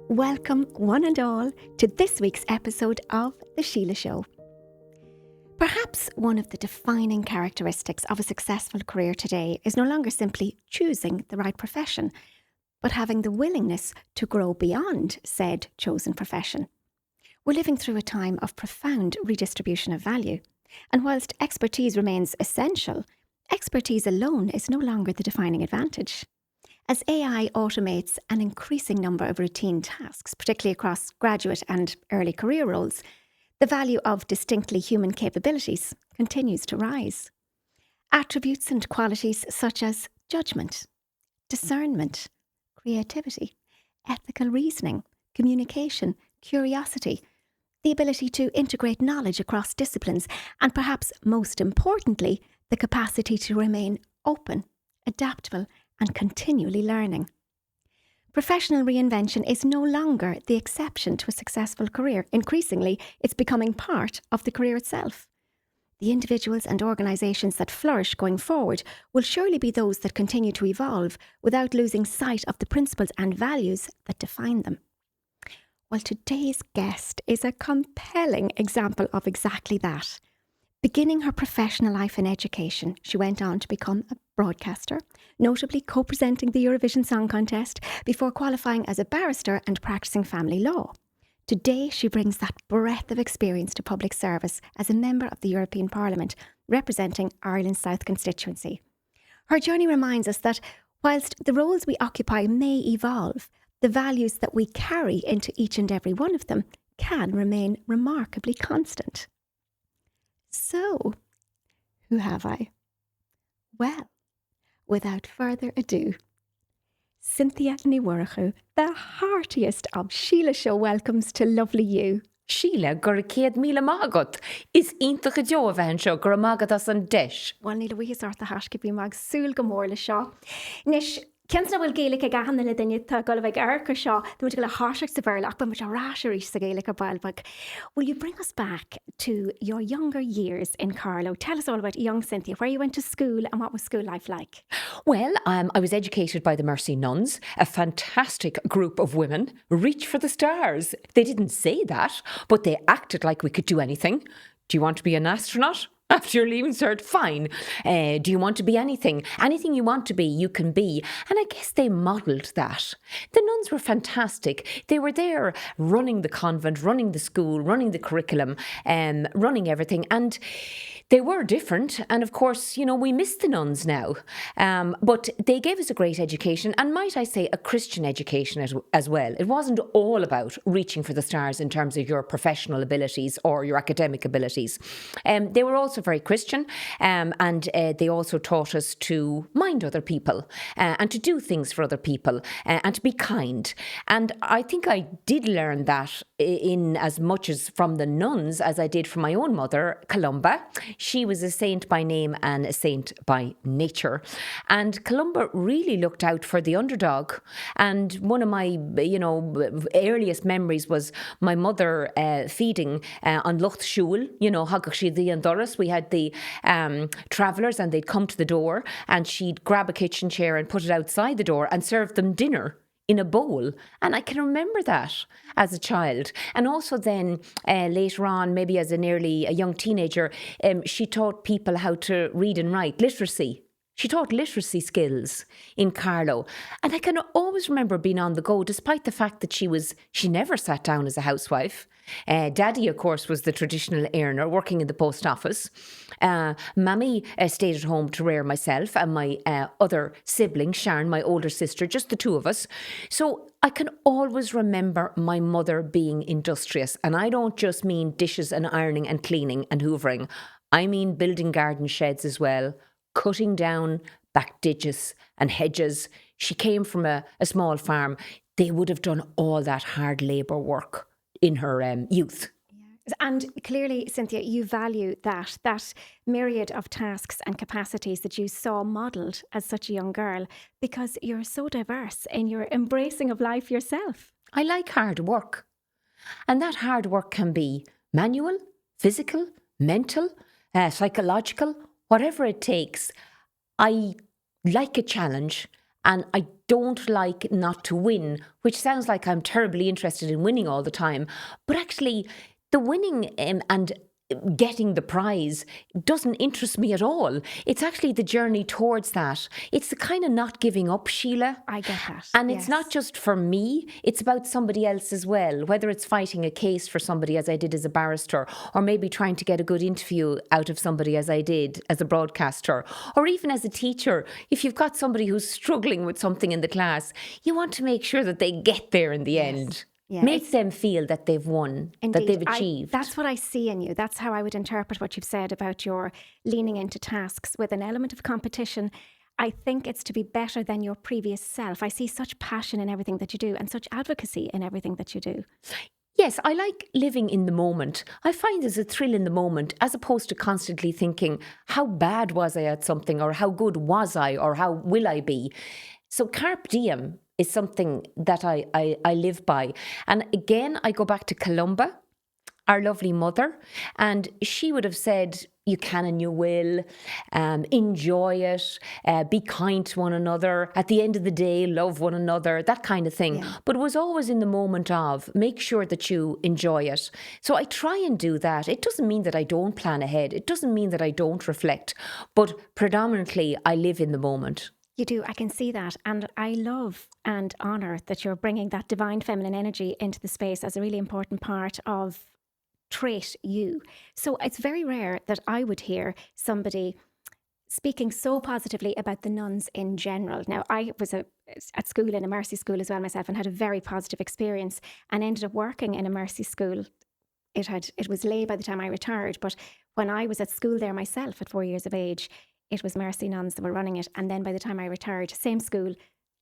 Welcome, one and all, to this week's episode of the Síle Show. Perhaps one of the defining characteristics of a successful career today is no longer simply choosing the right profession, but having the willingness to grow beyond said chosen profession. We're living through a time of profound redistribution of value, and whilst expertise remains essential, expertise alone is no longer the defining advantage. As AI automates an increasing number of routine tasks, particularly across graduate and early career roles, the value of distinctly human capabilities continues to rise. Attributes and qualities such as judgment, discernment, creativity, ethical reasoning, communication, curiosity, the ability to integrate knowledge across disciplines, and perhaps most importantly, the capacity to remain open, adaptable, and continually learning. Professional reinvention is no longer the exception to a successful career. Increasingly, it's becoming part of the career itself. The individuals and organisations that flourish going forward will surely be those that continue to evolve without losing sight of the principles and values that define them. Well, today's guest is a compelling example of exactly that. Beginning her professional life in education, she went on to become a broadcaster, notably co-presenting the Eurovision Song Contest before qualifying as a barrister and practicing family law. Today, she brings that breadth of experience to public service as a member of the European Parliament, representing Ireland's South constituency. Her journey reminds us that whilst the roles we occupy may evolve, the values that we carry into each and every one of them can remain remarkably constant. So, who have I? Well, without further ado, Cynthia Ní Mhurchú, the heartiest of Síle Show welcomes to lovely you. Síle, gur céad míle mágat. Is iontacha deo a bhean seo gur mágat as an deis. Well, níl bhuichas ortha hasca bhí mag súil go mór le seo. Nis, Kensna bhfuil Gaelic a gahanna le daine tá go bheith airca seo, the muid go le háiseach sa bhearlach, but muid a ráisirí sa Gaelic a bailbag. Will you bring us back to your younger years in Carlow? Tell us all about young Cynthia, where you went to school and what was school life like? Well, I was educated by the Mercy Nuns, a fantastic group of women. Reach for the stars. They didn't say that, but they acted like we could do anything. Do you want to be an astronaut? After your leaving cert, fine. Do you want to be anything? Anything you want to be, you can be. And I guess they modelled that. The nuns were fantastic. They were there running the convent, running the school, running the curriculum, running everything. And they were different. And of course, we miss the nuns now. But they gave us a great education, and might I say a Christian education as well. It wasn't all about reaching for the stars in terms of your professional abilities or your academic abilities. They were also very Christian, and they also taught us to mind other people and to do things for other people and to be kind. And I think I did learn that in as much as from the nuns as I did from my own mother, Columba. She was a saint by name and a saint by nature. And Columba really looked out for the underdog. And one of my, earliest memories was my mother feeding on Loch Shul, Hagach si the and Doris. We had the travellers, and they'd come to the door, and she'd grab a kitchen chair and put it outside the door and serve them dinner in a bowl. And I can remember that as a child. And also then later on, maybe as a young teenager, she taught people how to read and write, literacy. She taught literacy skills in Carlow. And I can always remember being on the go, despite the fact that she never sat down as a housewife. Daddy, of course, was the traditional earner working in the post office. Mammy stayed at home to rear myself and my other sibling, Sharon, my older sister, just the two of us. So I can always remember my mother being industrious. And I don't just mean dishes and ironing and cleaning and hoovering. I mean building garden sheds as well, cutting down back ditches and hedges. She came from a small farm. They would have done all that hard labour work in her youth. And clearly, Cynthia, you value that myriad of tasks and capacities that you saw modelled as such a young girl, because you're so diverse in your embracing of life yourself. I like hard work. And that hard work can be manual, physical, mental, psychological, whatever it takes. I like a challenge, And I don't like not to win, which sounds like I'm terribly interested in winning all the time. But actually, the winning and getting the prize doesn't interest me at all. It's actually the journey towards that. It's the kind of not giving up, Síle. I get that. And yes. it's not just for me, it's about somebody else as well, whether it's fighting a case for somebody as I did as a barrister, or maybe trying to get a good interview out of somebody as I did as a broadcaster, or even as a teacher. If you've got somebody who's struggling with something in the class, you want to make sure that they get there in the end. Yeah, Make them feel that they've won, indeed, that they've achieved. That's what I see in you. That's how I would interpret what you've said about your leaning into tasks with an element of competition. I think it's to be better than your previous self. I see such passion in everything that you do and such advocacy in everything that you do. Yes, I like living in the moment. I find there's a thrill in the moment as opposed to constantly thinking, how bad was I at something, or how good was I, or how will I be? So carpe diem is something that I live by. And again, I go back to Columba, our lovely mother, and she would have said, you can and you will, enjoy it, be kind to one another, at the end of the day, love one another, that kind of thing. Yeah. But it was always in the moment of, make sure that you enjoy it. So I try and do that. It doesn't mean that I don't plan ahead. It doesn't mean that I don't reflect, but predominantly I live in the moment. You do. I can see that. And I love and honour that you're bringing that divine feminine energy into the space as a really important part of trait you. So it's very rare that I would hear somebody speaking so positively about the nuns in general. Now, I was at school in a Mercy school as well myself and had a very positive experience and ended up working in a Mercy school. It was late by the time I retired, but when I was at school there myself at 4 years of age, it was Mercy nuns that were running it. And then by the time I retired, same school,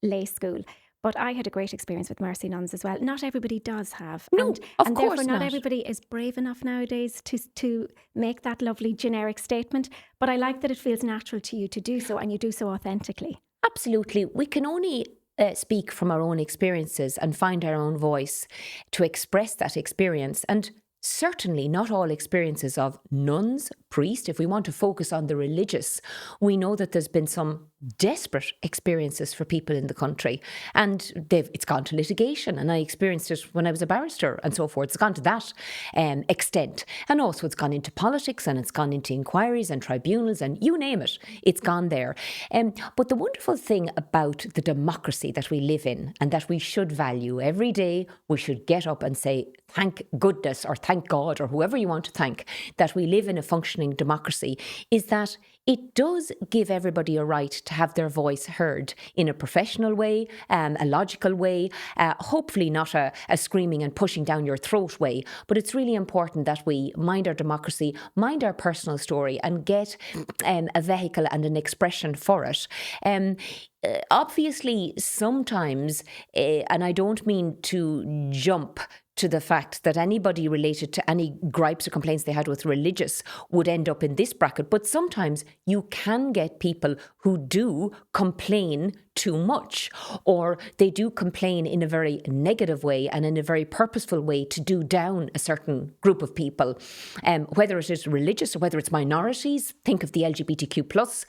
lay school. But I had a great experience with Mercy nuns as well. Not everybody does have. No, and therefore not everybody is brave enough nowadays to make that lovely generic statement. But I like that it feels natural to you to do so, and you do so authentically. Absolutely. We can only speak from our own experiences and find our own voice to express that experience. And certainly not all experiences of nuns, priests, if we want to focus on the religious, we know that there's been some desperate experiences for people in the country, and it's gone to litigation, and I experienced it when I was a barrister and so forth. It's gone to that extent, and also it's gone into politics, and it's gone into inquiries and tribunals, and you name it, it's gone there. But the wonderful thing about the democracy that we live in and that we should value every day, we should get up and say thank goodness or thank God or whoever you want to thank that we live in a functioning democracy, is that it does give everybody a right to have their voice heard in a professional way, a logical way, hopefully not a screaming and pushing down your throat way. But it's really important that we mind our democracy, mind our personal story, and get a vehicle and an expression for it. Obviously, sometimes, and I don't mean to jump to the fact that anybody related to any gripes or complaints they had with religious would end up in this bracket. But sometimes you can get people who do complain too much, or they do complain in a very negative way and in a very purposeful way to do down a certain group of people, whether it is religious or whether it's minorities. Think of the LGBTQ plus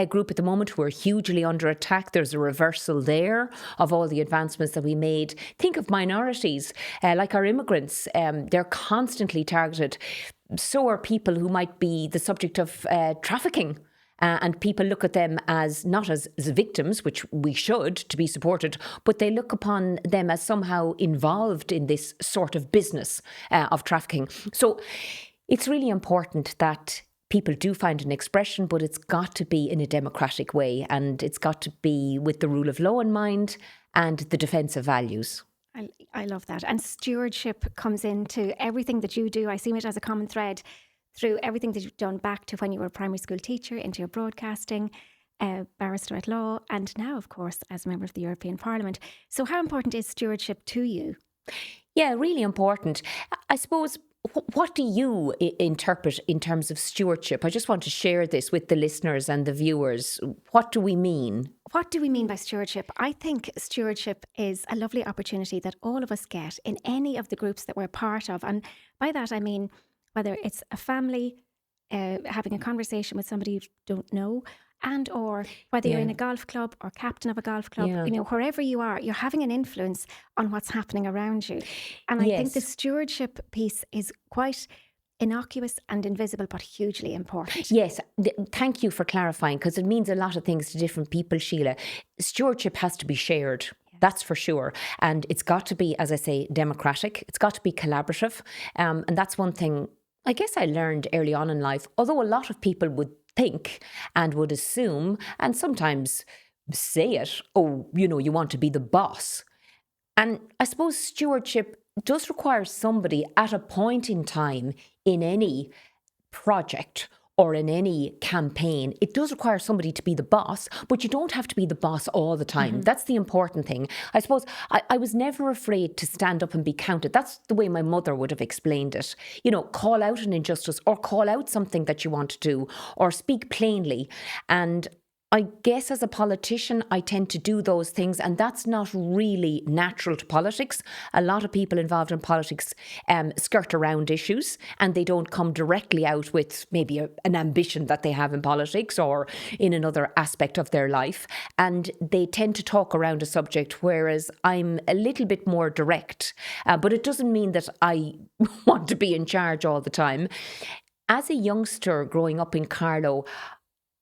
group at the moment who are hugely under attack. There's a reversal there of all the advancements that we made. Think of minorities like our immigrants. They're constantly targeted. So are people who might be the subject of trafficking. And people look at them as not as victims, which we should to be supported, but they look upon them as somehow involved in this sort of business of trafficking. So it's really important that people do find an expression, but it's got to be in a democratic way, and it's got to be with the rule of law in mind and the defence of values. I love that. And stewardship comes into everything that you do. I see it as a common thread through everything that you've done back to when you were a primary school teacher, into your broadcasting, Barrister-at-Law, and now, of course, as a member of the European Parliament. So how important is stewardship to you? Yeah, really important. I suppose, what do you interpret in terms of stewardship? I just want to share this with the listeners and the viewers. What do we mean? What do we mean by stewardship? I think stewardship is a lovely opportunity that all of us get in any of the groups that we're part of. And by that, I mean, whether it's a family, having a conversation with somebody you don't know, and or whether you're in a golf club or captain of a golf club, wherever you are, you're having an influence on what's happening around you. And I think the stewardship piece is quite innocuous and invisible, but hugely important. Yes, thank you for clarifying, because it means a lot of things to different people, Síle. Stewardship has to be shared. That's for sure. And it's got to be, as I say, democratic. It's got to be collaborative. And that's one thing I guess I learned early on in life, although a lot of people would think and would assume and sometimes say it, you want to be the boss. And I suppose stewardship does require somebody at a point in time in any project or in any campaign, it does require somebody to be the boss, but you don't have to be the boss all the time. Mm-hmm. That's the important thing. I suppose I was never afraid to stand up and be counted. That's the way my mother would have explained it. Call out an injustice or call out something that you want to do or speak plainly. And I guess as a politician, I tend to do those things, and that's not really natural to politics. A lot of people involved in politics skirt around issues, and they don't come directly out with maybe an ambition that they have in politics or in another aspect of their life. And they tend to talk around a subject, whereas I'm a little bit more direct. But it doesn't mean that I want to be in charge all the time. As a youngster growing up in Carlow,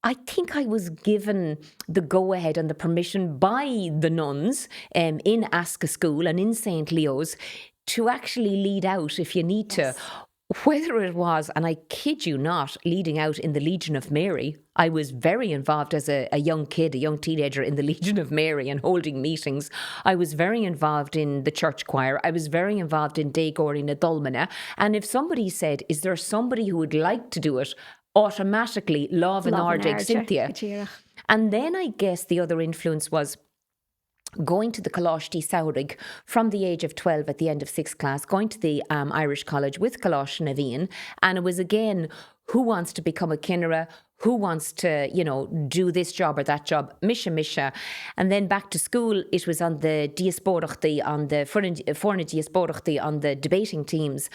I think I was given the go-ahead and the permission by the nuns in Aska School and in St. Leo's to actually lead out if you need to. Whether it was, and I kid you not, leading out in the Legion of Mary. I was very involved as a young kid, a young teenager in the Legion of Mary and holding meetings. I was very involved in the church choir. I was very involved in Dagori na Dulmana. And if somebody said, is there somebody who would like to do it? Automatically, Love and Ardig, Cynthia. And then I guess the other influence was going to the Colosty Saurig from the age of 12 at the end of 6th class, going to the Irish College with Colosty Naveen. And it was again, who wants to become a Kinnera? Who wants to, do this job or that job? Misha. And then back to school, it was on the diasporachtaí, on the Forna diasporachtaí, on the debating teams.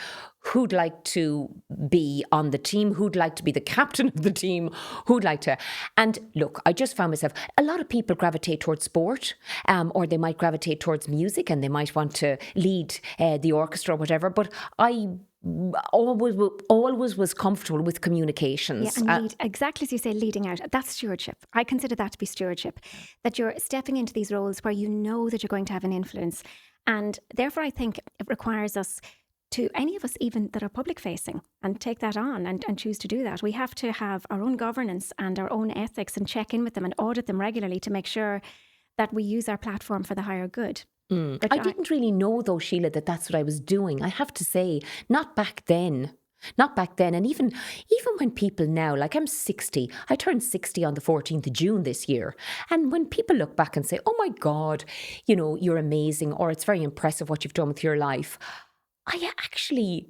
Who'd like to be on the team? Who'd like to be the captain of the team? Who'd like to? And look, I just found myself, a lot of people gravitate towards sport, or they might gravitate towards music and they might want to lead the orchestra or whatever. But I always was comfortable with communications. Yeah, and exactly as you say, leading out. That's stewardship. I consider that to be stewardship, that you're stepping into these roles where you know that you're going to have an influence. And therefore, I think it requires us to, any of us even that are public facing, and take that on and choose to do that. We have to have our own governance and our own ethics and check in with them and audit them regularly to make sure that we use our platform for the higher good. I didn't really know, though, Síle, that that's what I was doing. I have to say, not back then. And even when people now, like I'm 60, I turned 60 on the 14th of June this year. And when people look back and say, oh my God, you're amazing, or it's very impressive what you've done with your life, I actually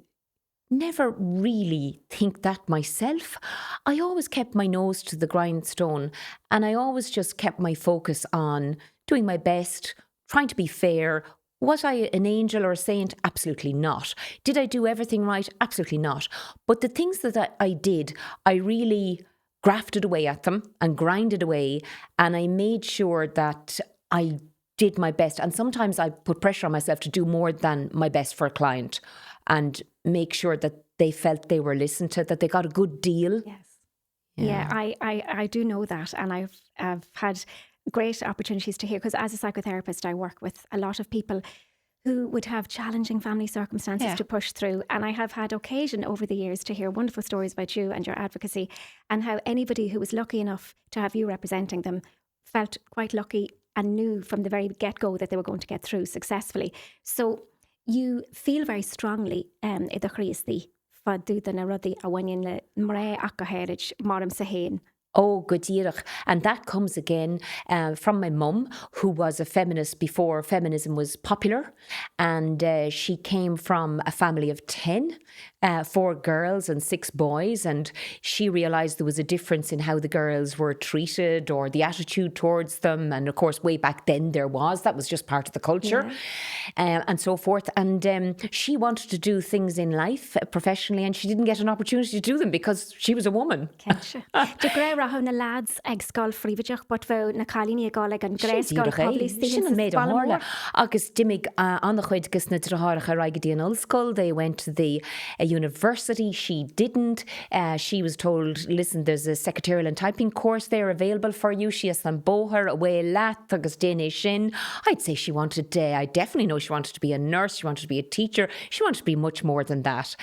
never really think that myself. I always kept my nose to the grindstone, and I always just kept my focus on doing my best, trying to be fair. Was I an angel or a saint? Absolutely not. Did I do everything right? Absolutely not. But the things that I did, I really grafted away at them and grinded away, and I made sure that I did my best. And sometimes I put pressure on myself to do more than my best for a client and make sure that they felt they were listened to, that they got a good deal. Yes. Yeah, I do know that. And I've had great opportunities to hear, because as a psychotherapist, I work with a lot of people who would have challenging family circumstances to push through. And I have had occasion over the years to hear wonderful stories about you and your advocacy, and how anybody who was lucky enough to have you representing them felt quite lucky and knew from the very get-go that they were going to get through successfully. So you feel very strongly I do chríostaí fadú na rudaí a bhain le mré acha heritage marm sa hain. Oh, good dírech. And that comes again from my mum, who was a feminist before feminism was popular. And she came from a family of 10, 4 girls and 6 boys. And she realised there was a difference in how the girls were treated or the attitude towards them. And of course, way back then that was just part of the culture and so forth. And she wanted to do things in life professionally, and she didn't get an opportunity to do them because she was a woman. rath na lads ag scoil fríomhaideach, but bheith na chalíní gáil an gréiscáil Sin made a horla. Agus dimig an chuid gus na draharcha raigadi an Ulscoil. They went to the university. She didn't. She was told, listen, there's a secretarial and typing course there available for you. She has an bóthar away lat agus déine sin. I'd say she wanted, I definitely know she wanted to be a nurse. She wanted to be a teacher. She wanted to be much more than that.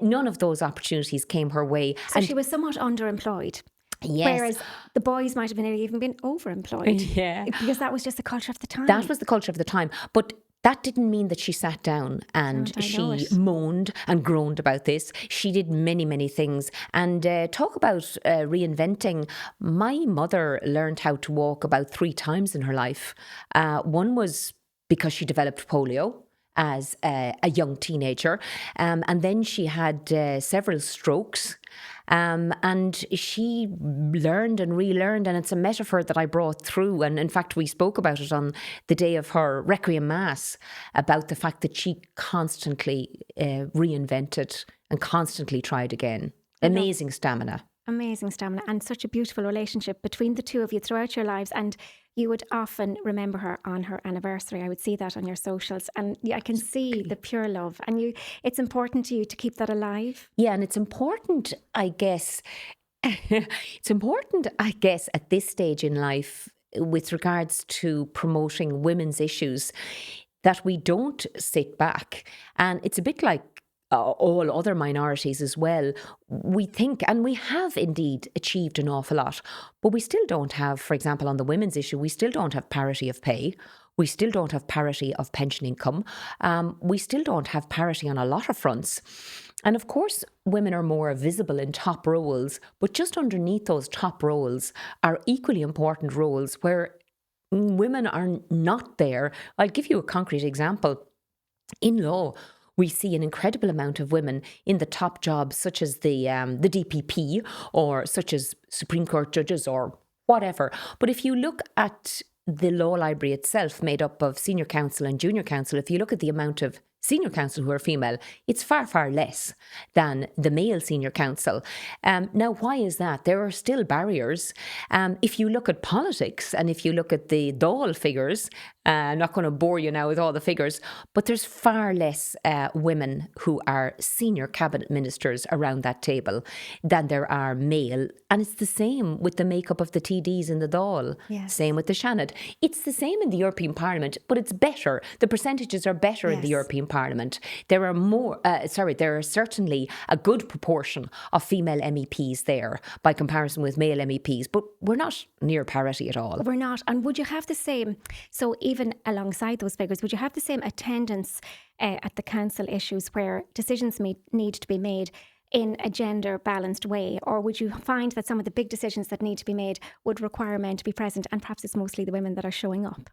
None of those opportunities came her way. So she was somewhat underemployed. Yes. Whereas the boys might have been even been overemployed. Yeah. Because that was just the culture of the time. That was the culture of the time. But that didn't mean that she sat down and she moaned and groaned about this. She did many, many things. And talk about reinventing. My mother learned how to walk about 3 times in her life. One was because she developed polio as a young teenager. And then she had several strokes. And she learned and relearned, and it's a metaphor that I brought through. And in fact, we spoke about it on the day of her Requiem Mass, about the fact that she constantly reinvented and constantly tried again. Amazing stamina. Amazing stamina, and such a beautiful relationship between the two of you throughout your lives. And you would often remember her on her anniversary. I would see that on your socials, and I can see the pure love. And it's important to you to keep that alive. Yeah, and it's important, I guess. It's important, I guess, at this stage in life, with regards to promoting women's issues, that we don't sit back. And it's a bit like all other minorities as well. We think, and we have indeed achieved an awful lot, but we still don't have, for example, on the women's issue, we still don't have parity of pay. We still don't have parity of pension income. We still don't have parity on a lot of fronts. And of course, women are more visible in top roles, but just underneath those top roles are equally important roles where women are not there. I'll give you a concrete example. In law, we see an incredible amount of women in the top jobs, such as the DPP, or such as Supreme Court judges or whatever. But if you look at the law library itself, made up of senior counsel and junior counsel, if you look at the amount of senior counsel who are female, it's far, far less than the male senior counsel. Now, why is that? There are still barriers. If you look at politics and if you look at the Dáil figures, I'm not going to bore you now with all the figures, but there's far less women who are senior cabinet ministers around that table than there are male. And it's the same with the makeup of the TDs in the Dáil. Yes. Same with the Seanad. It's the same in the European Parliament, but it's better. The percentages are better in the European Parliament. There are certainly a good proportion of female MEPs there by comparison with male MEPs, but we're not near parity at all. We're not. And would you have the same, so even alongside those figures, would you have the same attendance at the council issues where decisions need to be made in a gender balanced way? Or would you find that some of the big decisions that need to be made would require men to be present, and perhaps it's mostly the women that are showing up?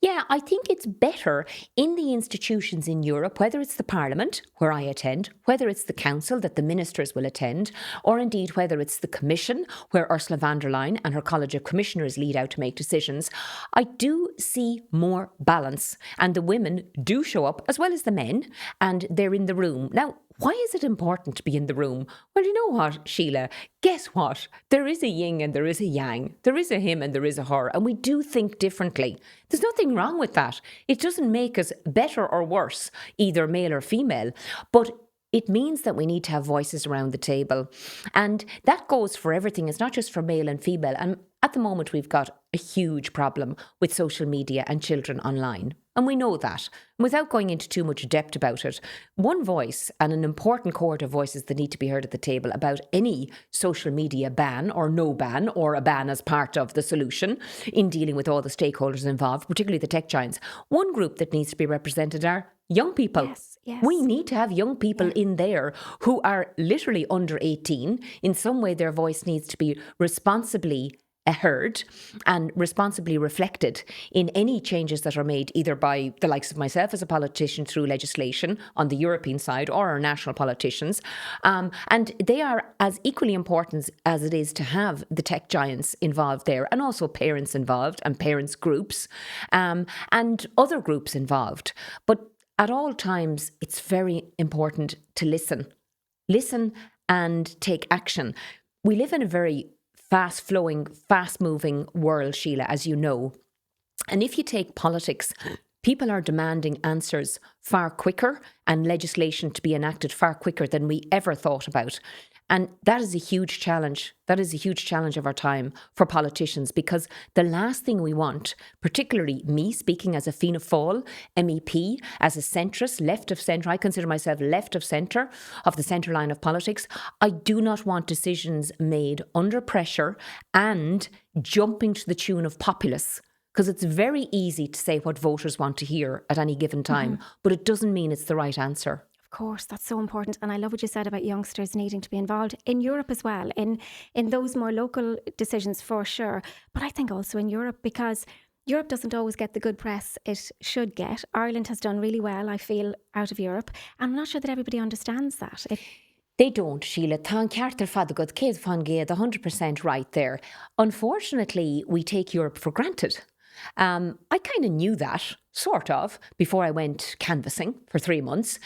Yeah, I think it's better in the institutions in Europe, whether it's the Parliament, where I attend, whether it's the Council that the ministers will attend, or indeed whether it's the Commission, where Ursula von der Leyen and her College of Commissioners lead out to make decisions. I do see more balance, and the women do show up as well as the men, and they're in the room. Now, why is it important to be in the room? Well, you know what, Síle? Guess what? There is a yin and there is a yang. There is a him and there is a her. And we do think differently. There's nothing wrong with that. It doesn't make us better or worse, either male or female. But it means that we need to have voices around the table. And that goes for everything. It's not just for male and female. And at the moment, we've got a huge problem with social media and children online. And we know that. Without going into too much depth about it, one voice and an important cohort of voices that need to be heard at the table about any social media ban or no ban, or a ban as part of the solution in dealing with all the stakeholders involved, particularly the tech giants. One group that needs to be represented are young people. Yes. We need to have young people in there who are literally under 18. In some way, their voice needs to be responsibly heard and responsibly reflected in any changes that are made, either by the likes of myself as a politician through legislation on the European side, or our national politicians. And they are as equally important as it is to have the tech giants involved there, and also parents involved and parents groups and other groups involved. But at all times, it's very important to listen and take action. We live in a very fast-flowing, fast-moving world, Síle, as you know. And if you take politics, people are demanding answers far quicker and legislation to be enacted far quicker than we ever thought about. And that is a huge challenge. That is a huge challenge of our time for politicians, because the last thing we want, particularly me speaking as a Fianna Fáil MEP, as a centrist, left of centre, I consider myself left of centre, of the centre line of politics. I do not want decisions made under pressure and jumping to the tune of populace. Because it's very easy to say what voters want to hear at any given time, but it doesn't mean it's the right answer. Of course, that's so important. And I love what you said about youngsters needing to be involved in Europe as well, in those more local decisions for sure. But I think also in Europe, because Europe doesn't always get the good press it should get. Ireland has done really well, I feel, out of Europe. And I'm not sure that everybody understands that. They don't, Síle. Tá ceartar fad agad céad fan géad 100% right there. Unfortunately, we take Europe for granted. I kind of knew that, sort of, before I went canvassing for 3 months.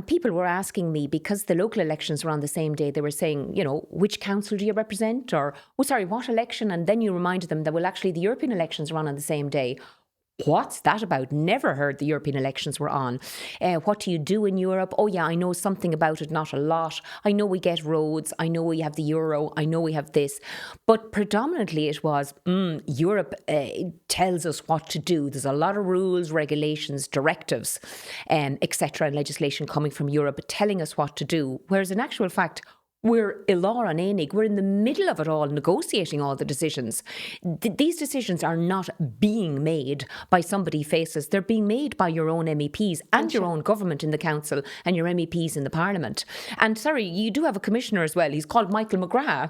People were asking me, because the local elections were on the same day, they were saying, you know, which council do you represent? Or, what election? And then you reminded them that, well, actually, the European elections were on the same day. What's that about? Never heard the European elections were on. What do you do in Europe? Oh yeah, I know something about it, not a lot. I know we get roads. I know we have the euro. I know we have this. But predominantly it was, Europe tells us what to do. There's a lot of rules, regulations, directives, etc. and legislation coming from Europe telling us what to do. Whereas in actual fact, we're ilar an énig. We're in the middle of it all, negotiating all the decisions. These decisions are not being made by somebody faces. They're being made by your own MEPs and your own government in the council and your MEPs in the parliament. And sorry, you do have a commissioner as well. He's called Michael McGrath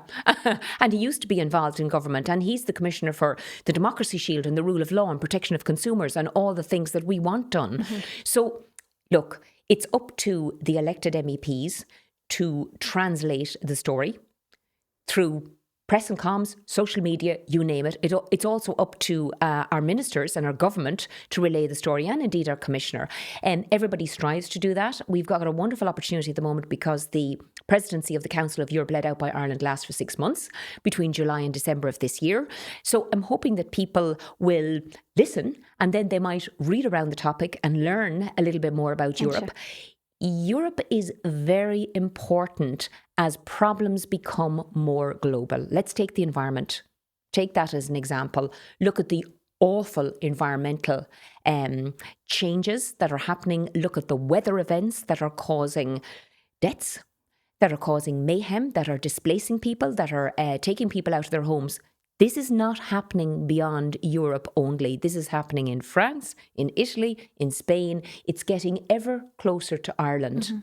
and he used to be involved in government, and he's the commissioner for the Democracy Shield and the rule of law and protection of consumers and all the things that we want done. So look, it's up to the elected MEPs to translate the story through press and comms, social media, you name it. It's also up to our ministers and our government to relay the story, and indeed our commissioner. And everybody strives to do that. We've got a wonderful opportunity at the moment because the presidency of the Council of Europe, led out by Ireland, lasts for 6 months between July and December of this year. So I'm hoping that people will listen, and then they might read around the topic and learn a little bit more about Europe. Europe is very important as problems become more global. Let's take the environment. Take that as an example. Look at the awful environmental changes that are happening. Look at the weather events that are causing deaths, that are causing mayhem, that are displacing people, that are taking people out of their homes. This is not happening beyond Europe only. This is happening in France, in Italy, in Spain. It's getting ever closer to Ireland.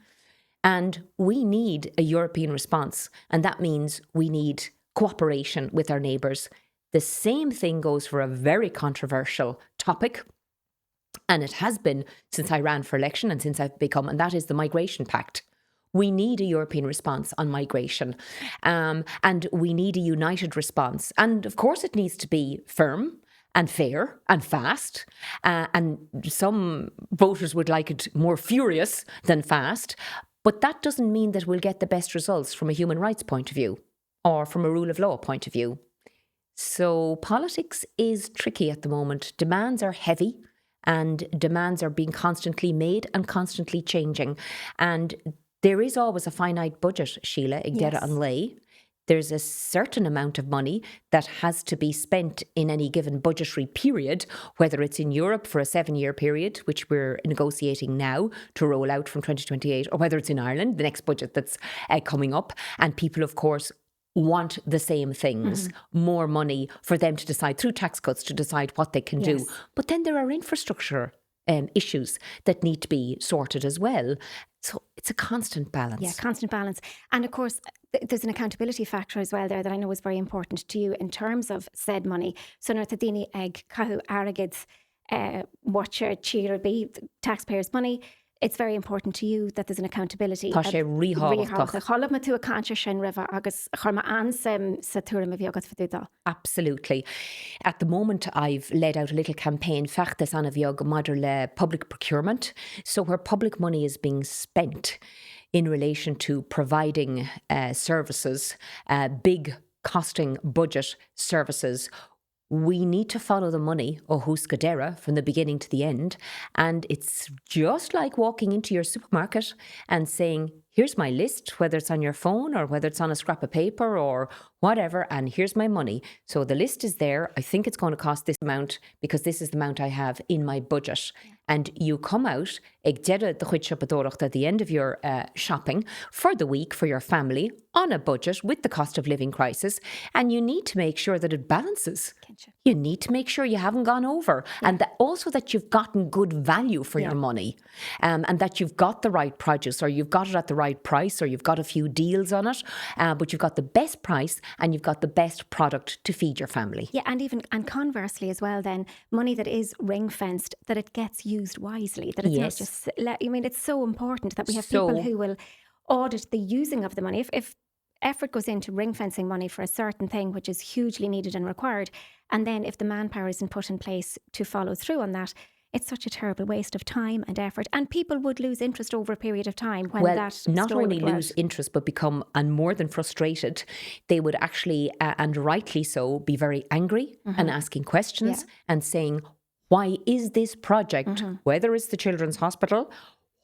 And we need a European response. And that means we need cooperation with our neighbours. The same thing goes for a very controversial topic. And it has been since I ran for election and since I've become, and that is the Migration Pact. We need a European response on migration, and we need a united response. And of course it needs to be firm and fair and fast. And some voters would like it more furious than fast. But that doesn't mean that we'll get the best results from a human rights point of view or from a rule of law point of view. So politics is tricky at the moment. Demands are heavy and demands are being constantly made and constantly changing. And there is always a finite budget, Síle, ag deireadh an lei. There's a certain amount of money that has to be spent in any given budgetary period, whether it's in Europe for a 7-year period, which we're negotiating now to roll out from 2028, or whether it's in Ireland, the next budget that's coming up. And people, of course, want the same things, more money for them to decide through tax cuts to decide what they can do. But then there are infrastructure issues that need to be sorted as well. So it's a constant balance. Yeah, constant balance. And of course, there's an accountability factor as well there that I know is very important to you in terms of said money. So Northadini Egg, Kahu Aragids, Watcher, Cheerby, taxpayers' money. It's very important to you that there's an accountability. Tá sé ríthálach. Cholamh ma tú a cantir sin river agus chorma ansem sa túra ma bhí agus fadúda. Absolutely. At the moment, I've led out a little campaign, Fachtas Anna Bheag Maidir le public procurement. So where public money is being spent in relation to providing services, big costing budget services, we need to follow the money, o húscadera, from the beginning to the end. And it's just like walking into your supermarket and saying, here's my list, whether it's on your phone or whether it's on a scrap of paper or whatever, and here's my money. So the list is there. I think it's going to cost this amount because this is the amount I have in my budget. And you come out ag deireadh de chuid siopadóireachta at the end of your shopping for the week for your family on a budget with the cost of living crisis. And you need to make sure that it balances. You need to make sure you haven't gone over and that also that you've gotten good value for your money and that you've got the right produce or you've got it at the right price or you've got a few deals on it, but you've got the best price and you've got the best product to feed your family. Yeah, and conversely as well then, money that is ring-fenced, that it gets used wisely, that it's not just, I mean, it's so important that we have people who will audit the using of the money. If effort goes into ring-fencing money for a certain thing which is hugely needed and required, and then if the manpower isn't put in place to follow through on that, it's such a terrible waste of time and effort, and people would lose interest over a period of time when that not story only would lose interest but become, and more than frustrated, they would actually, and rightly so, be very angry and asking questions and saying, why is this project, whether it's the Children's Hospital,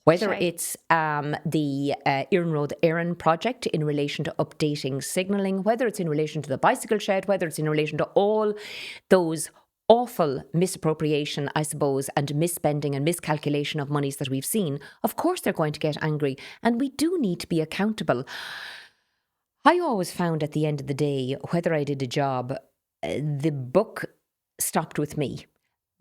whether it's the Iarnród Éireann project in relation to updating signalling, whether it's in relation to the bicycle shed, whether it's in relation to all those awful misappropriation, I suppose, and misspending and miscalculation of monies that we've seen, of course they're going to get angry. And we do need to be accountable. I always found at the end of the day, whether I did a job, the buck stopped with me.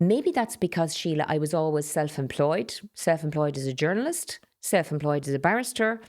Maybe that's because, Sheila, I was always self-employed as a journalist, self-employed as a barrister.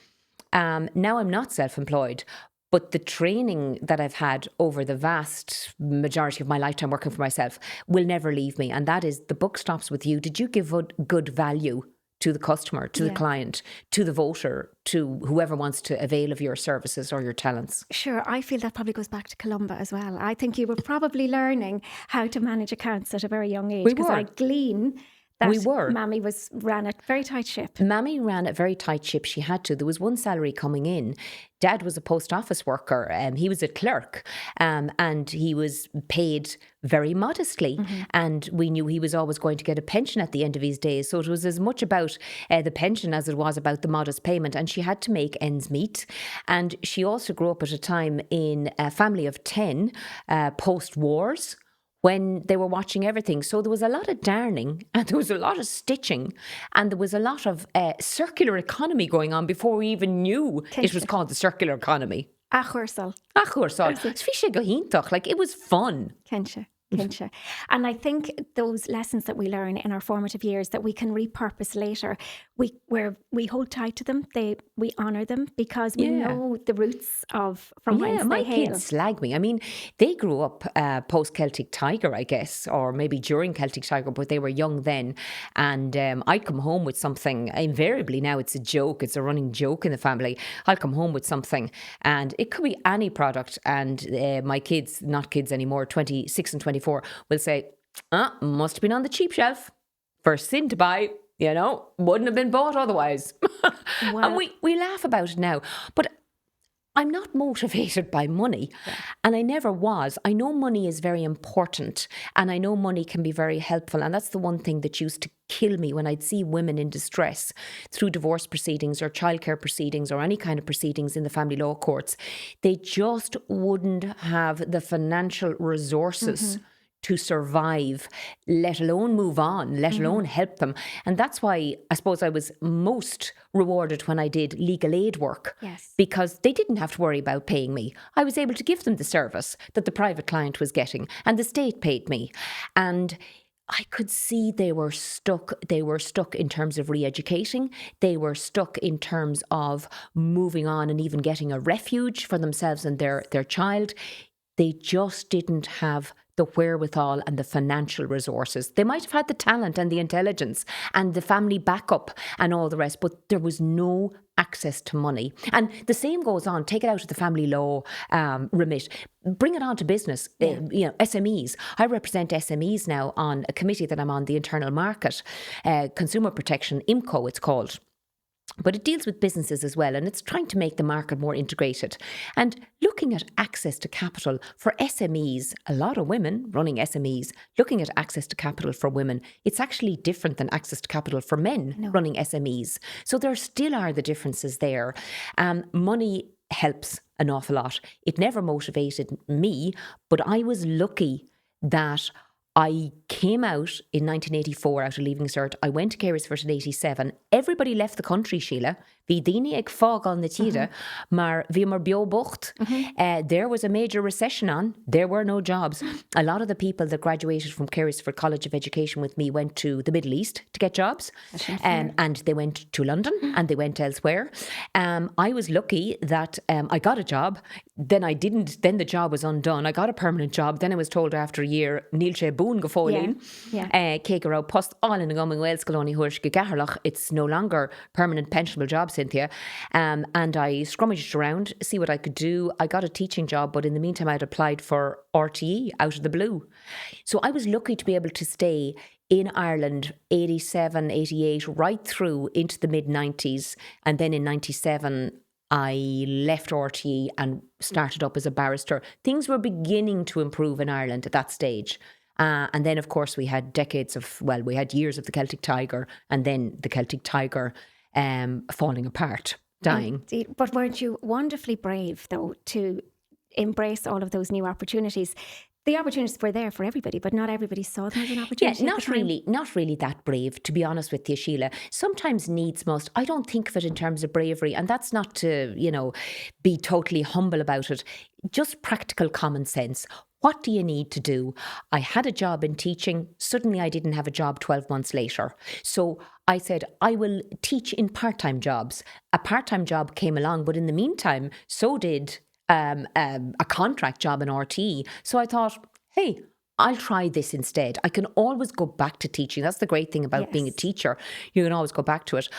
Now I'm not self-employed. But the training that I've had over the vast majority of my lifetime working for myself will never leave me. And that is, the buck stops with you. Did you give good value to the customer, to the client, to the voter, to whoever wants to avail of your services or your talents? Sure, I feel that probably goes back to Columba as well. I think you were probably learning how to manage accounts at a very young age. Because I glean that Mammy ran a very tight ship. Mammy ran a very tight ship. She had to. There was one salary coming in. Dad was a post office worker. He was a clerk and he was paid very modestly. And we knew he was always going to get a pension at the end of his days. So it was as much about the pension as it was about the modest payment. And she had to make ends meet. And she also grew up at a time in a family of 10 post-wars, when they were watching everything. So there was a lot of darning and there was a lot of stitching and there was a lot of circular economy going on before we even knew it was called the circular economy. Achúrsal. Like, it was fun. Kense. And I think those lessons that we learn in our formative years that we can repurpose later, we hold tight to them, we honour them because we know the roots from whence they hail. My kids slag me. I mean, they grew up post-Celtic Tiger, I guess, or maybe during Celtic Tiger, but they were young then. And I'd come home with something. Invariably now it's a joke. It's a running joke in the family. I'll come home with something and it could be any product. And my kids, not kids anymore, 26 and 24, will say, must have been on the cheap shelf. First sin to buy, wouldn't have been bought otherwise. And we laugh about it now. But I'm not motivated by money, and I never was. I know money is very important, and I know money can be very helpful. And that's the one thing that used to kill me when I'd see women in distress through divorce proceedings or childcare proceedings or any kind of proceedings in the family law courts. They just wouldn't have the financial resources to survive, let alone move on, let alone help them. And that's why I suppose I was most rewarded when I did legal aid work. Yes. Because they didn't have to worry about paying me. I was able to give them the service that the private client was getting and the state paid me. And I could see they were stuck. They were stuck in terms of re-educating. They were stuck in terms of moving on and even getting a refuge for themselves and their child. They just didn't have the wherewithal and the financial resources. They might have had the talent and the intelligence and the family backup and all the rest, but there was no access to money. And the same goes on. Take it out of the family law remit. Bring it on to business, SMEs. I represent SMEs now on a committee that I'm on, the internal market, consumer protection, IMCO it's called. But it deals with businesses as well, and it's trying to make the market more integrated. And looking at access to capital for SMEs, a lot of women running SMEs, looking at access to capital for women, it's actually different than access to capital for men running SMEs. So there still are the differences there. Money helps an awful lot. It never motivated me, but I was lucky that I came out in 1984 out of Leaving Cert. I went to Carysford in 87. Everybody left the country, Síle. Bhí daoine ag fágáil na tíre, mar bhí mar beobacht. There was a major recession on. There were no jobs. A lot of the people that graduated from Carysford College of Education with me went to the Middle East to get jobs. And they went to London and they went elsewhere. I was lucky that I got a job. Then I didn't. Then the job was undone. I got a permanent job. Then I was told after a year, Níl sé bún go fóilín. Céig rá post all in the Goming Wales Colony Huish go gaharlach. It's no longer permanent pensionable job, Cynthia. And I scrummaged around, see what I could do. I got a teaching job, but in the meantime, I'd applied for RTE out of the blue. So I was lucky to be able to stay in Ireland 87, 88, right through into the mid-90s. And then in 97, I left RTE and started up as a barrister. Things were beginning to improve in Ireland at that stage. And then, of course, we had we had years of the Celtic Tiger, and then the Celtic Tiger falling apart, dying. Indeed. But weren't you wonderfully brave, though, to embrace all of those new opportunities? The opportunities were there for everybody, but not everybody saw them as an opportunity. Yeah, not really that brave, to be honest with you, Síle. Sometimes needs must. I don't think of it in terms of bravery, and that's not to, be totally humble about it. Just practical common sense. What do you need to do? I had a job in teaching. Suddenly I didn't have a job 12 months later. So I said, I will teach in part-time jobs. A part-time job came along, but in the meantime, so did a contract job in RTE. So I thought, hey, I'll try this instead. I can always go back to teaching. That's the great thing about being a teacher. You can always go back to it.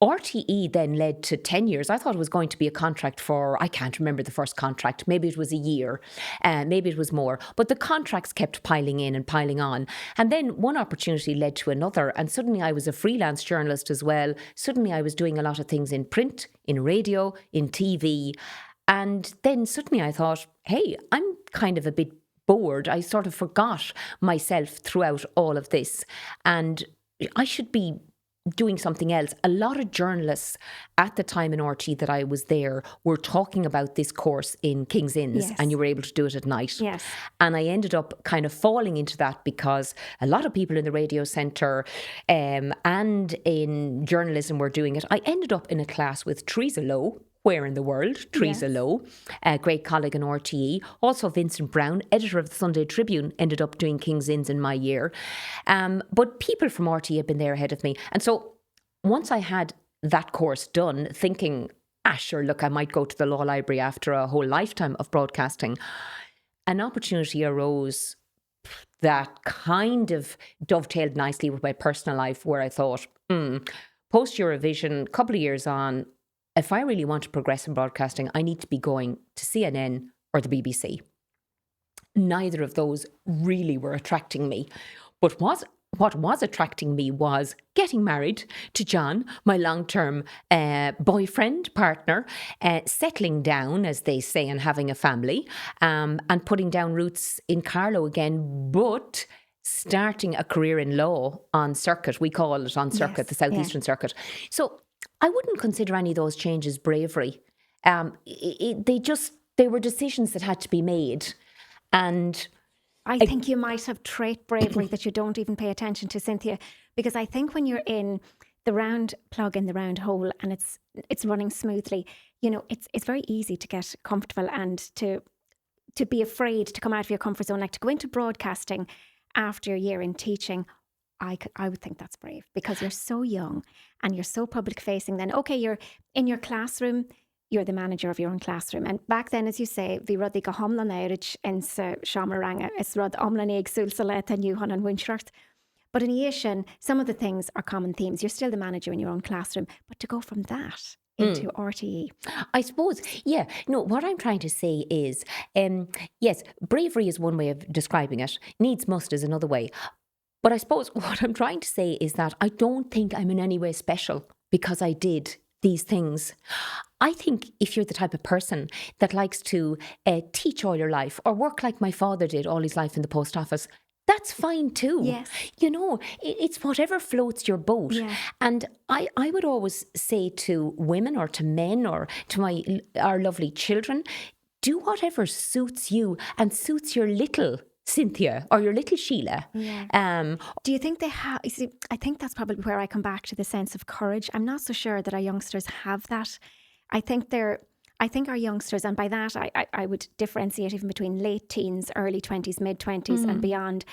RTE then led to 10 years. I thought it was going to be a contract for, I can't remember the first contract. Maybe it was a year. Maybe it was more. But the contracts kept piling in and piling on. And then one opportunity led to another. And suddenly I was a freelance journalist as well. Suddenly I was doing a lot of things in print, in radio, in TV. And then suddenly I thought, hey, I'm kind of a bit bored. I sort of forgot myself throughout all of this. And I should be doing something else. A lot of journalists at the time in RT that I was there were talking about this course in King's Inns, and you were able to do it at night. Yes. And I ended up kind of falling into that because a lot of people in the radio centre and in journalism were doing it. I ended up in a class with Theresa Lowe. Where in the world? Theresa Lowe, a great colleague in RTE. Also Vincent Brown, editor of the Sunday Tribune, ended up doing King's Inns in my year. But people from RTE had been there ahead of me. And so once I had that course done, thinking, sure, look, I might go to the law library after a whole lifetime of broadcasting, an opportunity arose that kind of dovetailed nicely with my personal life, where I thought, post-Eurovision, a couple of years on, if I really want to progress in broadcasting, I need to be going to CNN or the BBC. Neither of those really were attracting me. But what was attracting me was getting married to John, my long-term boyfriend, partner, settling down, as they say, and having a family, and putting down roots in Carlow again, but starting a career in law on circuit. We call it on circuit, the Southeastern Circuit. So I wouldn't consider any of those changes bravery. They were decisions that had to be made. And I think you might have trait bravery that you don't even pay attention to, Cynthia, because I think when you're in the round plug in the round hole and it's running smoothly, it's very easy to get comfortable and to be afraid to come out of your comfort zone, like to go into broadcasting after a year in teaching. I would think that's brave because you're so young and you're so public facing. Then, okay, you're in your classroom, you're the manager of your own classroom. And back then, as you say, bhí rud go homlan éirich in sa seamaranga is rud omlan ag sulsalet and you Honan Winchart. But in Asian, some of the things are common themes. You're still the manager in your own classroom, but to go from that into RTE. I suppose, what I'm trying to say is, yes, bravery is one way of describing it. Needs must is another way. But I suppose what I'm trying to say is that I don't think I'm in any way special because I did these things. I think if you're the type of person that likes to teach all your life or work like my father did all his life in the post office, that's fine too. Yes. You know, it's whatever floats your boat. Yeah. And I would always say to women or to men or to our lovely children, do whatever suits you and suits your little Cynthia or your little Síle. Yeah. Do you think they have? You see, I think that's probably where I come back to the sense of courage. I'm not so sure that our youngsters have that. I think our youngsters, and by that I would differentiate even between late teens, early 20s, mid 20s, and beyond.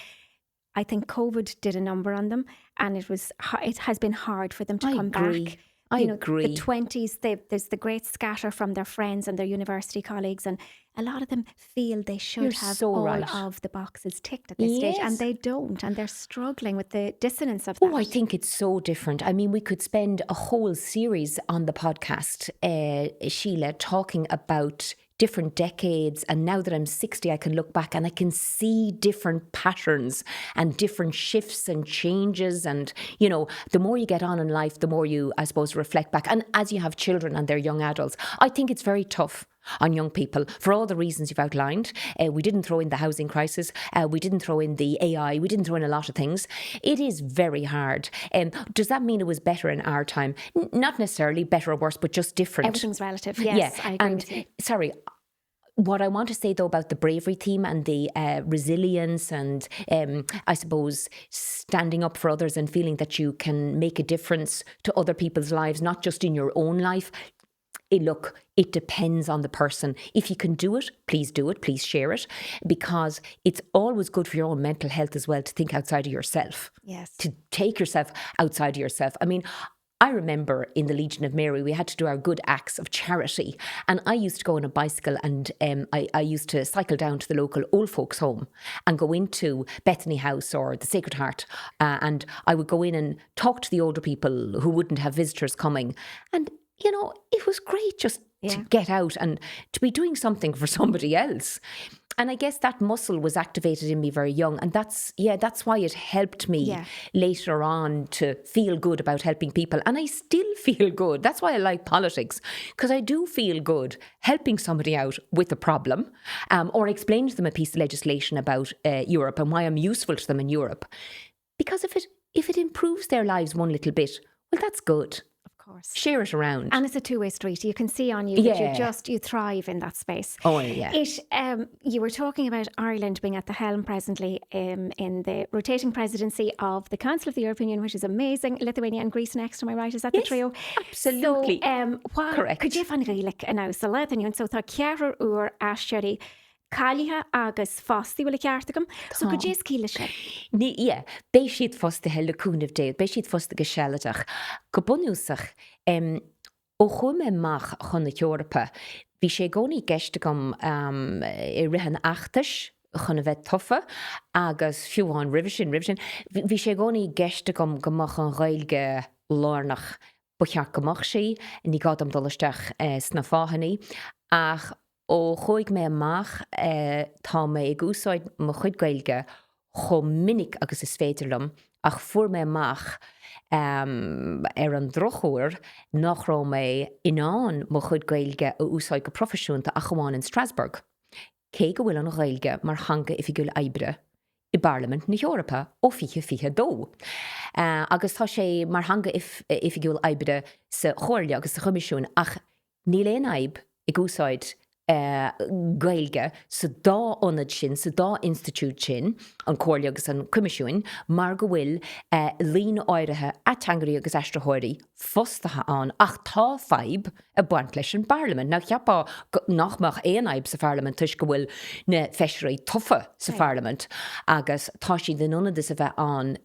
I think COVID did a number on them, and it has been hard for them to come back. I agree. The 20s, there's the great scatter from their friends and their university colleagues, and a lot of them feel they should have all of the boxes ticked at this stage, and they don't, and they're struggling with the dissonance of that. Oh, I think it's so different. I mean, we could spend a whole series on the podcast, Síle, talking about different decades, and now that I'm 60 I can look back and I can see different patterns and different shifts and changes, and you know, the more you get on in life, the more you, I suppose, reflect back. And as you have children and they're young adults, I think it's very tough on young people for all the reasons you've outlined. We didn't throw in the housing crisis, we didn't throw in the AI, we didn't throw in a lot of things. It is very hard. Does that mean it was better in our time? Not necessarily better or worse, but just different. Everything's relative. Yes, I agree with you. Sorry, what I want to say though about the bravery theme and the resilience and I suppose standing up for others and feeling that you can make a difference to other people's lives, not just in your own life. Look, it depends on the person. If you can do it, please share it, because it's always good for your own mental health as well to think outside of yourself. Yes. To take yourself outside of yourself. I mean, I remember in the Legion of Mary, we had to do our good acts of charity. And I used to go on a bicycle and I used to cycle down to the local old folks' home and go into Bethany House or the Sacred Heart. And I would go in and talk to the older people who wouldn't have visitors coming. And, you know, it was great just to get out and to be doing something for somebody else. And I guess that muscle was activated in me very young. And that's why it helped me later on to feel good about helping people. And I still feel good. That's why I like politics, because I do feel good helping somebody out with a problem or explaining to them a piece of legislation about Europe and why I'm useful to them in Europe. Because if it improves their lives one little bit, well, that's good. Share it around. And it's a two-way street. You can see on you that you thrive in that space. Oh, yeah. You were talking about Ireland being at the helm presently in the rotating presidency of the Council of the European Union, which is amazing. Lithuania and Greece next, am I right? Is that the trio? Absolutely. So, correct. Could you find now so Lithuanian, so tá ceathar uair asteoirí Cailithe agus fástaí bhfuil ceartagam. So go dé cíle se? Bé siad fástathe le cúnamh déad, bé siad fásta go sealadach. Go bunúsach, ó chum amach chun na Eorpa, bhí sé gcónaí geistagam I rihan achtais chun a bheith tufa agus fiúháin rivisin. Bhí sé gcónaí geistagam gomach an Ghaeilge lárnach bucheart gomach sé, ní gádam dolisteach sna fáhannaí, ach ó chuig mé amach tá mé ag úsáid mo chuid Gaeilge chomh minic agus is féidirlam ach fuair mé amach an drochúir nach rá mé inán mo chuid Gaeilge a úsáid go profisiúnta a chumáin in Strasbourg. Cé go bhfuil an Gaeilge mar hanga if I gúil aibre I Parliament na Eorpa ó fiche dó. Agus tá sé mar hanga if I gúil aibre sa chóirle agus sa choimisiún ach ní léon aib ag úsáid Gaeilge sa dá ionad sin, sa dá institút sin, an cóirle agus an cuimisiún, mar go bhfuil líon áirithe a teangarí agus eistrathirí fostathe an ach tá feib a buint leis an Parliament. Na cheapá nachmach éon aib sa Parliament tuis go bhfuil na feisirí tufa sa Parliament agus tá si den ionad is a bheith an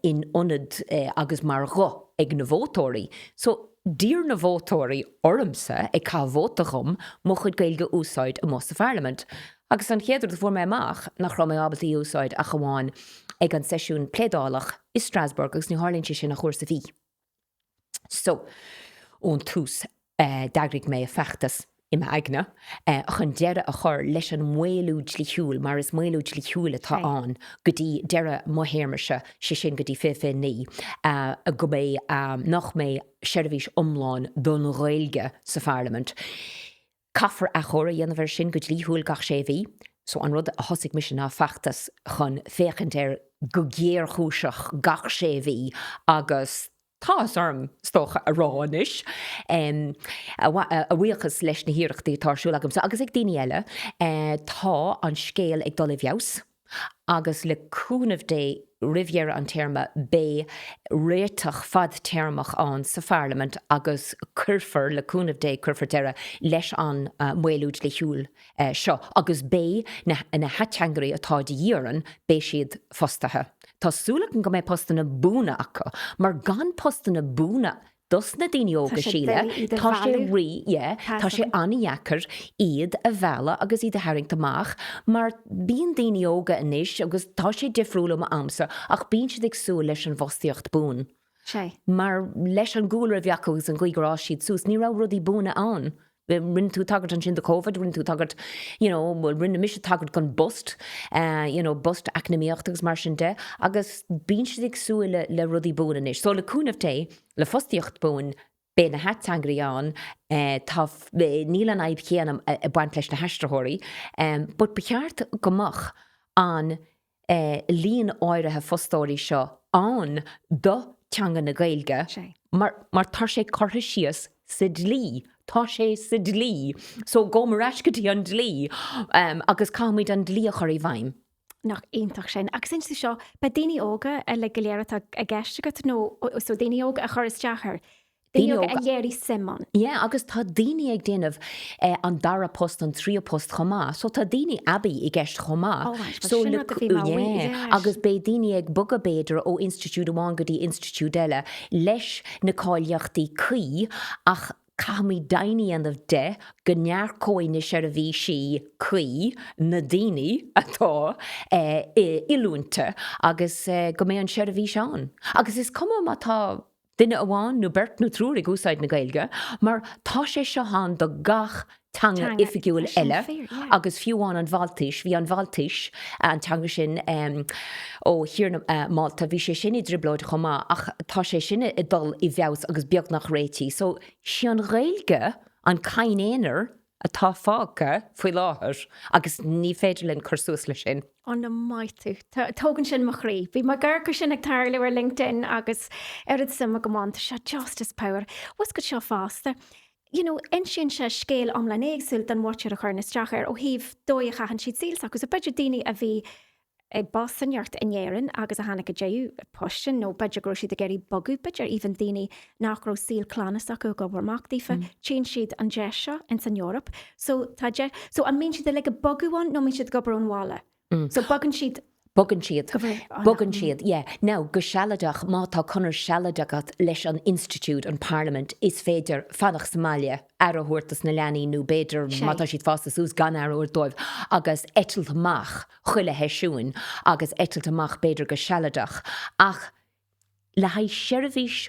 in ionad agus mar ro ag na vótóirí. So Dír na vótóirí ormsa ag cá vótachum mo chud Gaeilge úsáid a mos sa Parliament. Agus an chéidir de fuair mé amach nach rá mé ábaltaí úsáid a chamáin ag an sesiún plédálach I Strasbourg agus ní hálinn sin a chóir sa bhí. So, ón tús dagrig mé a feachtas agna, chun deire a chur leis an mhuilúd liúil, mar is mhuilúd liúil atá an, go dtí deire mohéirmise sé sin go dtí fé ní, a go mé nach mé seirbhís omláin don Ghaeilge sa Parliament. Caithfar a chóir a dhéanamh sin go dlíthúil gach sé bhí, so an rud a thosaigh mis ná feachtas chun féchant go géir chúiseach gach sé bhí agus tá arm stocha a ráis a bhuichas leis na hiireachtaí tásúil agam. Agus ag daine eile tá an scéal ag dul i bheabhs agus le cúnamh dé rivier an terma bé réitach fad termach an sa Parliament agus curfar le cúnamh dé curfar deire leis an mhuilúd liúil seo agus bé na hatteangarí atá de dhéaran bé siad fostathe. Tásúla go mé postan na búna acu, mar gan postan na búna dus na daine óga síle, tá sé tá sé aníachar iad a bhela agus iad a haring amach, mar bíon daine óga inis agus tá sé difriúla am amsa ach bíon siad ag sú leis an bhostaíocht bún. Mar leis an gúla a bheacúgus an gcuigrá siad sús ní rá rudí búna an. Rinn tú tagart an sin de COVID, rinn tú tagart, rinn mis tagart gan bust, bust acnamíochtagus mar sin de, agus bín siad ag súile le rudí búna inis. So le cúnamh té, le fostaíocht bún, bé na hatteangarí an, tá níl an aib chéanam a baint leis na heisteathirí, bud becheart gomach an líon áirithe fostáirí seo an do teanga na Gaeilge, mar tar sé cortha síos sa dlí. Tá sé sa dlí, so go mar eiscetí an dlí, agus cámid an dlí a choirí bhaim. Nach aontacht sin. Agus sin seo, ba daine óga le go léireach a gceiste go so daine óga a chur isteachar. Daine óga a dhéirí simán. Agus tá daine ag déanamh an dara post an trio post chomá, so tá daine abí i gceist chomá. Agus bé daine ag bugad béidir ó institúd amháin go dtí institúd eile leis na cáileachtaí cuí ach Cami daine anmh de go nearcóine sé a bhí si cuí na daine atá ilúnta agus go mé an sé a bhí seán. Agus is cum atá duine amháin nó bert nó trúr ag úsáid na Gaeilge, mar tá sé seo hán do gach tanga ifigiúil eile, agus fiúháin an bhaltais, bhí an bhaltais an tanga sin hir Malta, bhí sé sin I driblóid chomá, ach tá sé sinne I dul I bheabhs agus beag nach réití. So si an Gaeilge an caiinéanaar atá fága faoi láthair, agus ní féidir len chursús le sin. An na maitú. Tógann sin mar chrí. Bhí mar ggurca sin ag tarla ar LinkedIn agus airad sama go mánta se justice power. Was go seo fásta. In sin se scéal am le éagsúil den mórtear a chuir na strachair ó híh dói a chachan siad síls agus a beidir daine a bhí basanneart in éireann agus a hána go déú postin nó beidir gro siad a geirí bogú beidir even daine nachró síl clannas acu go bhharmachtaífa chin siad an deisio in san Europa. So an mín siad le go bogúháin nó mín siad go brúnhála. So bogan siad Bogan siad, Now, go sealadach má tá conar sealadagat leis an Institute an Parliament is féidir fannach Somalia ar a thuirtas na leanaí nó béidir má tá siad fástas ús gan ar úr dóibh agus etalt amach chuile heisiúin agus etalt amach béidir go sealadach ach le haid seirbhís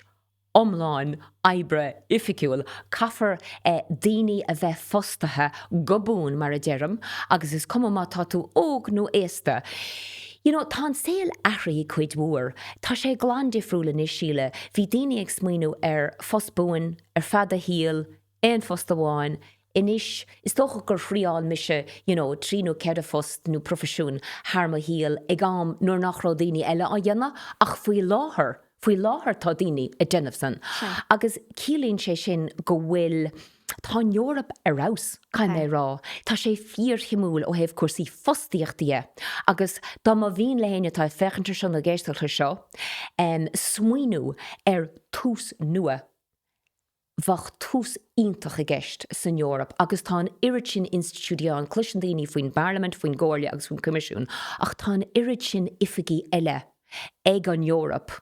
omláin ebre ifiiciúil caithfar daoine a bheith fostathe gobún mar a dearm agus is cum má tá tú óg nó éasta. Tá saoil ahraí chuid mhuar, tá sé glán difriúla níos síle, bhí daine ag smaoinú ar fosbúin, ar fad a híal, éon fostaháin, inis is tócha gur phríáil mise, trí nó cead a fost nó profisiún, harma híal, ag am nuair nachrá daine eile a dhéanana, ach faoi láthair tá daine a déanamh san. Agus cílíonn sé sin go bhfuil tá Europa arás cai mé rá. Tá sé fíor himúil ó hebh cuasaí fostaíochtaí agus dá má bhíon le héine tá fechantar sin na géisteachta seo smaoinú ar tús nua. Bhach tús ítach a gceist san Europa agus tá an irid sin institúdeán cluisean daoine faoin Parliament, faoin Gcomhairle agus faoin Comisiún ach tá an irid sin ificí eile ag an Europa.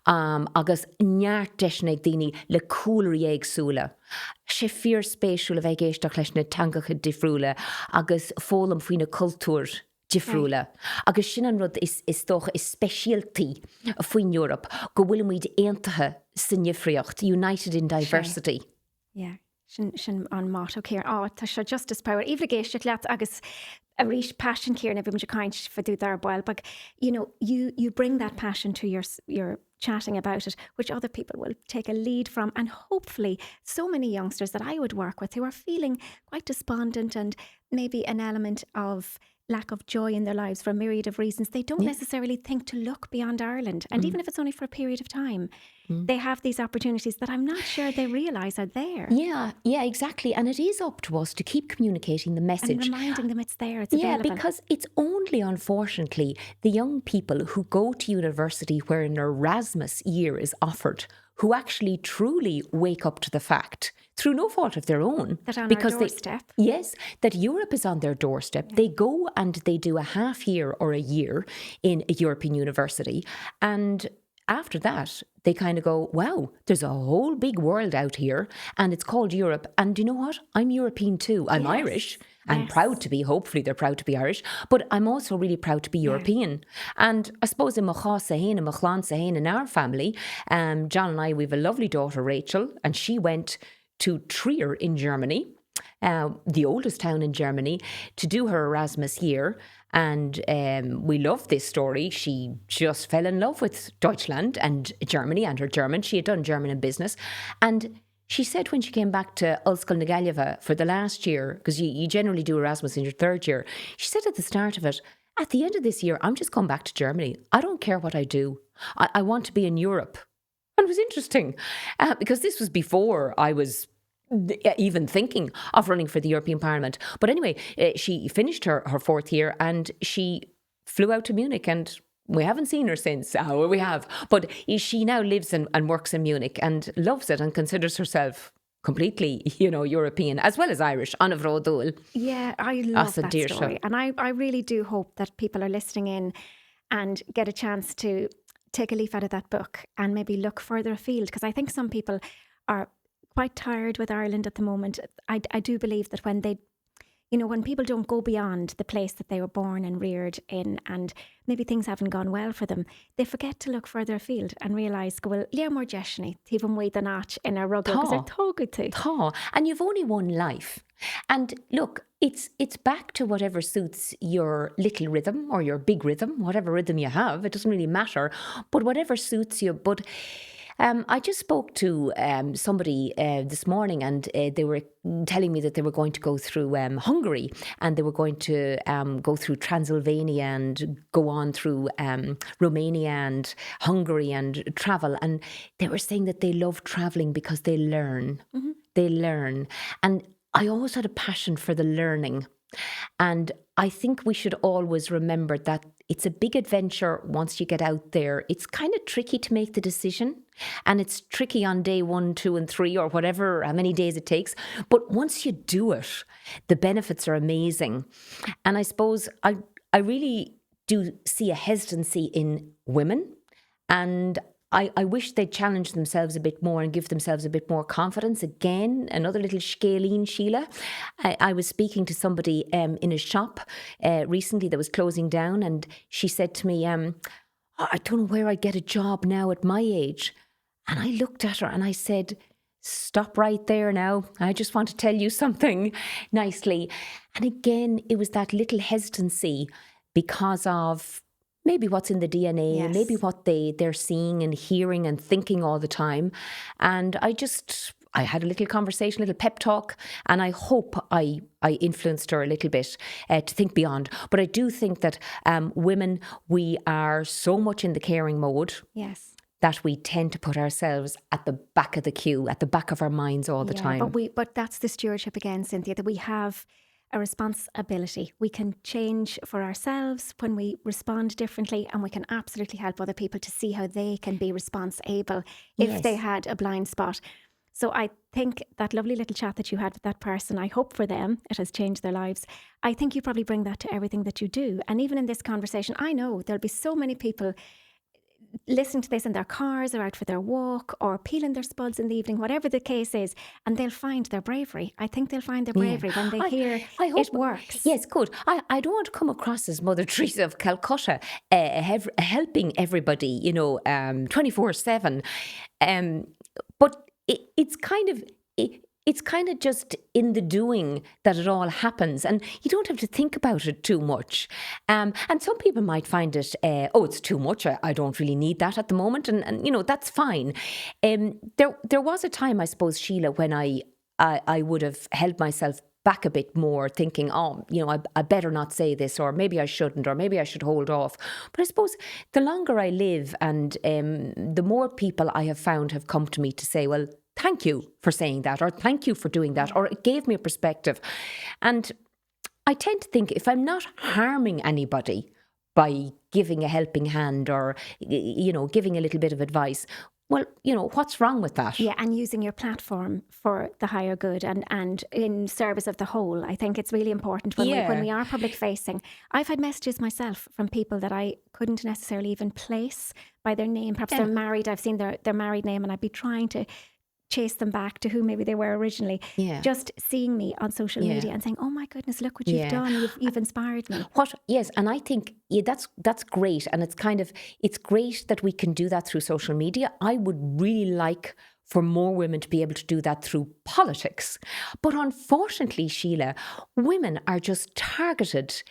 Agus neart deisnig daoine le cúlairí éagsúla. Sé fíor spéisiúla bheith géisteach leis na tangacha difriúla agus fólam faoin na cultúr difriúla. Agus sin an rud is tócha is speisialtaí faoin Europa go bhfuil muid aontaithe san nifriocht, United in Diversity. sin an motto céir tá seo justice power. Even géiste leat agus a rís passion céir na bhím kaint for do dar boil. But you bring that passion to your chatting about it, which other people will take a lead from. And hopefully so many youngsters that I would work with who are feeling quite despondent and maybe an element of lack of joy in their lives for a myriad of reasons, they don't necessarily think to look beyond Ireland. And even if it's only for a period of time, they have these opportunities that I'm not sure they realise are there. Yeah, exactly. And it is up to us to keep communicating the message. And reminding them it's there, it's available. Yeah, because it's only, unfortunately, the young people who go to university where an Erasmus year is offered who actually truly wake up to the fact, through no fault of their own, that on because our doorstep. that Europe is on their doorstep. They go and they do a half year or a year in a European university, and after that, they kind of go, wow, there's a whole big world out here and it's called Europe. And you know what? I'm European too. I'm Irish. I'm proud to be, hopefully they're proud to be Irish, but I'm also really proud to be European. And I suppose in in our family, John and I, we have a lovely daughter, Rachel, and she went to Trier in Germany, the oldest town in Germany, to do her Erasmus year. And we love this story. She just fell in love with Deutschland and Germany and her German. She had done German in business. And she said when she came back to Ulskil na Gaillimhe for the last year, because you generally do Erasmus in your third year, she said at the start of it, at the end of this year, I'm just going back to Germany. I don't care what I do. I want to be in Europe. And it was interesting because this was before I was even thinking of running for the European Parliament. But anyway, she finished her fourth year and she flew out to Munich, and we haven't seen her since. We have. But she now lives and works in Munich and loves it and considers herself completely, European as well as Irish. Anna Bhródúil. Yeah, I love that story. And I really do hope that people are listening in and get a chance to take a leaf out of that book and maybe look further afield, because I think some people are quite tired with Ireland at the moment. I do believe that when they, when people don't go beyond the place that they were born and reared in, and maybe things haven't gone well for them, they forget to look further afield and realise, well, Lea more Jeshni, even way the notch in a rug, because they're so good too. And you've only one life. And look, it's back to whatever suits your little rhythm or your big rhythm, whatever rhythm you have. It doesn't really matter, but whatever suits you. But I just spoke to somebody this morning, and they were telling me that they were going to go through Hungary, and they were going to go through Transylvania and go on through Romania and Hungary and travel. And they were saying that they love travelling because they learn. Mm-hmm. They learn. And I always had a passion for the learning. And I think we should always remember that it's a big adventure once you get out there. It's kind of tricky to make the decision, and it's tricky on day 1, 2 and 3 or whatever, how many days it takes. But once you do it, the benefits are amazing. And I suppose I really do see a hesitancy in women, and I wish they'd challenge themselves a bit more and give themselves a bit more confidence. Again, another little scéalaoin, Síle. I was speaking to somebody in a shop recently that was closing down, and she said to me, I don't know where I'd get a job now at my age. And I looked at her and I said, stop right there now. I just want to tell you something nicely. And again, it was that little hesitancy because of maybe what's in the DNA, Yes. maybe what they're seeing and hearing and thinking all the time. And I had a little conversation, a little pep talk, and I hope I influenced her a little bit to think beyond. But I do think that women, we are so much in the caring mode. Yes. That we tend to put ourselves at the back of the queue, at the back of our minds all the time. But that's the stewardship again, Cynthia, that we have a responsibility. We can change for ourselves when we respond differently, and we can absolutely help other people to see how they can be responsible if they had a blind spot. So I think that lovely little chat that you had with that person, I hope for them it has changed their lives. I think you probably bring that to everything that you do. And even in this conversation, I know there'll be so many people listening to this in their cars or out for their walk or peeling their spuds in the evening, whatever the case is, and they'll find their bravery. I think they'll find their bravery when they hear it works. Yes, good. I don't want to come across as Mother Teresa of Calcutta, helping everybody, 24/7. But it's kind of... it's kind of just in the doing that it all happens, and you don't have to think about it too much. And some people might find it, it's too much. I don't really need that at the moment, and that's fine. There was a time, I suppose, Síle, when I would have held myself back a bit more, thinking, I better not say this, or maybe I shouldn't, or maybe I should hold off. But I suppose the longer I live, and the more people I have found have come to me to say, well, thank you for saying that, or thank you for doing that, or it gave me a perspective. And I tend to think, if I'm not harming anybody by giving a helping hand, or, giving a little bit of advice, well, what's wrong with that? Yeah, and using your platform for the higher good and in service of the whole. I think it's really important when we are public facing. I've had messages myself from people that I couldn't necessarily even place by their name. Perhaps they're married. I've seen their married name, and I'd be trying to chase them back to who maybe they were originally. Yeah. Just seeing me on social media and saying, oh my goodness, look what you've done. You've inspired me. Yes, and I think that's great. And it's great that we can do that through social media. I would really like for more women to be able to do that through politics. But unfortunately, Síle, women are just targeted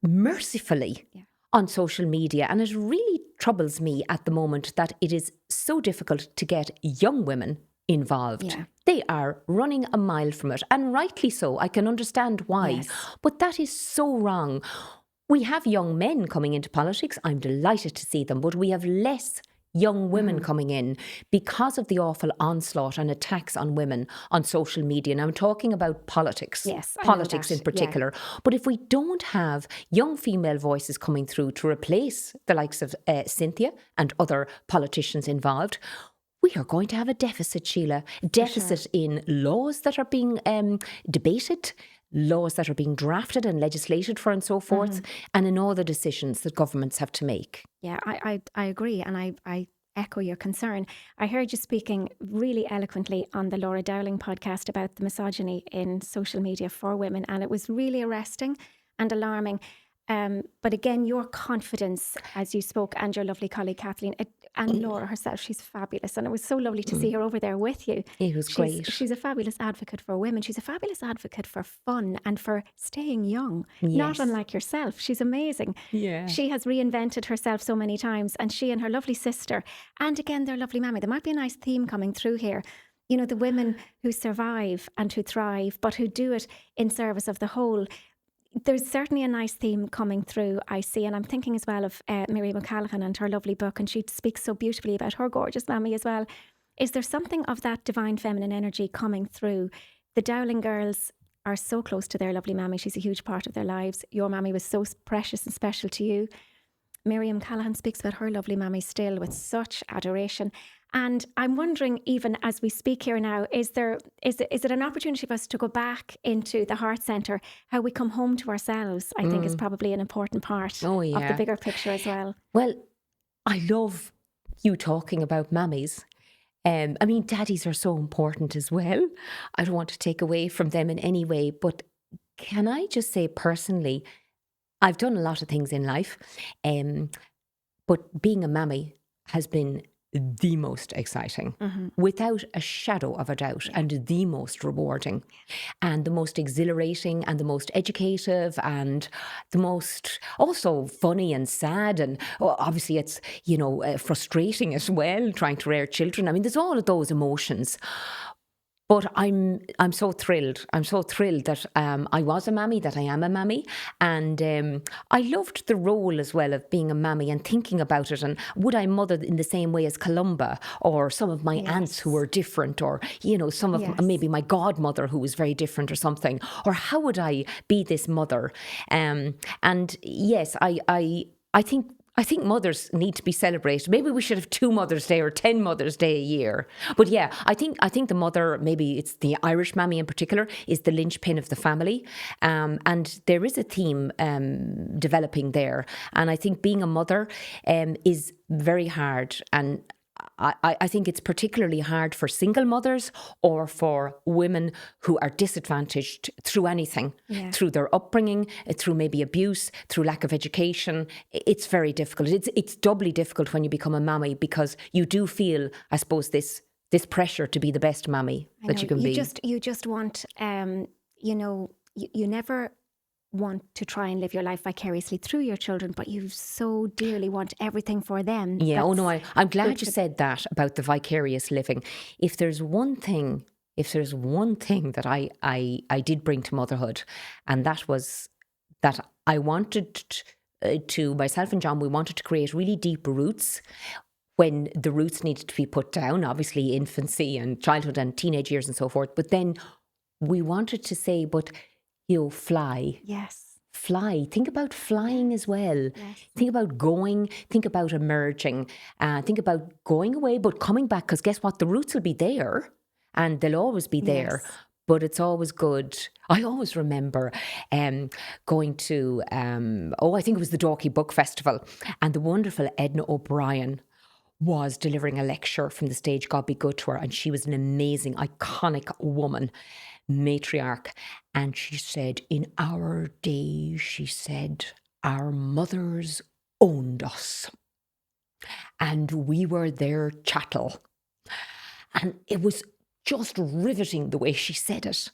mercifully on social media. And it really troubles me at the moment that it is so difficult to get young women involved. Yeah. They are running a mile from it, and rightly so. I can understand why. Yes. But that is so wrong. We have young men coming into politics. I'm delighted to see them, but we have less young women coming in because of the awful onslaught and attacks on women on social media. And I'm talking about politics. Yes, politics in particular. Yeah. But if we don't have young female voices coming through to replace the likes of Cynthia and other politicians involved, we are going to have a deficit, Síle. Deficit in laws that are being debated, laws that are being drafted and legislated for, and so forth, and in all the decisions that governments have to make. Yeah, I agree, and I echo your concern. I heard you speaking really eloquently on the Laura Dowling podcast about the misogyny in social media for women, and it was really arresting and alarming. But again, your confidence as you spoke, and your lovely colleague Kathleen, and Laura herself, she's fabulous. And it was so lovely to see her over there with you. It was great. She's a fabulous advocate for women. She's a fabulous advocate for fun and for staying young. Yes. Not unlike yourself. She's amazing. Yeah. She has reinvented herself so many times, and she and her lovely sister, and again, their lovely mammy. There might be a nice theme coming through here. The women who survive and who thrive, but who do it in service of the whole. There's certainly a nice theme coming through, I see, and I'm thinking as well of Miriam O'Callaghan and her lovely book, and she speaks so beautifully about her gorgeous mammy as well. Is there something of that divine feminine energy coming through? The Dowling girls are so close to their lovely mammy. She's a huge part of their lives. Your mammy was so precious and special to you. Miriam Callaghan speaks about her lovely mammy still with such adoration. And I'm wondering, even as we speak here now, is it an opportunity for us to go back into the heart centre? How we come home to ourselves, I think, is probably an important part of the bigger picture as well. Well, I love you talking about mammies. Daddies are so important as well. I don't want to take away from them in any way, but can I just say personally, I've done a lot of things in life, but being a mammy has been the most exciting, without a shadow of a doubt, and the most rewarding, and the most exhilarating, and the most educative, and the most also funny and sad, and obviously it's frustrating as well, trying to rear children. There's all of those emotions. But I'm so thrilled. I'm so thrilled that I was a mammy, that I am a mammy. And I loved the role as well of being a mammy and thinking about it. And would I mother in the same way as Columba, or some of my aunts who were different, or, some of maybe my godmother who was very different or something? Or how would I be this mother? And yes, I think mothers need to be celebrated. Maybe we should have 2 Mother's Day or 10 Mother's Day a year. But yeah, I think the mother, maybe it's the Irish mammy in particular, is the linchpin of the family. And there is a theme developing there. And I think being a mother is very hard. And I think it's particularly hard for single mothers, or for women who are disadvantaged through anything, through their upbringing, through maybe abuse, through lack of education. It's very difficult. It's doubly difficult when you become a mammy, because you do feel, I suppose, this this pressure to be the best mammy that you can be. You just want, you never want to try and live your life vicariously through your children, but you so dearly want everything for them. Yeah, I'm glad you said that about the vicarious living. If there's one thing that I did bring to motherhood, and that was that I wanted to myself and John, we wanted to create really deep roots when the roots needed to be put down, obviously infancy and childhood and teenage years and so forth. But then we wanted to say, but fly. Yes. Fly. Think about flying as well. Yes. Think about going. Think about emerging. Think about going away, but coming back, because guess what? The roots will be there and they'll always be there. Yes. But it's always good. I always remember going to, I think it was the Dalkey Book Festival, and the wonderful Edna O'Brien was delivering a lecture from the stage, God be good to her, and she was an amazing, iconic woman, matriarch. And she said, in our day, she said, our mothers owned us and we were their chattel. And it was just riveting the way she said it.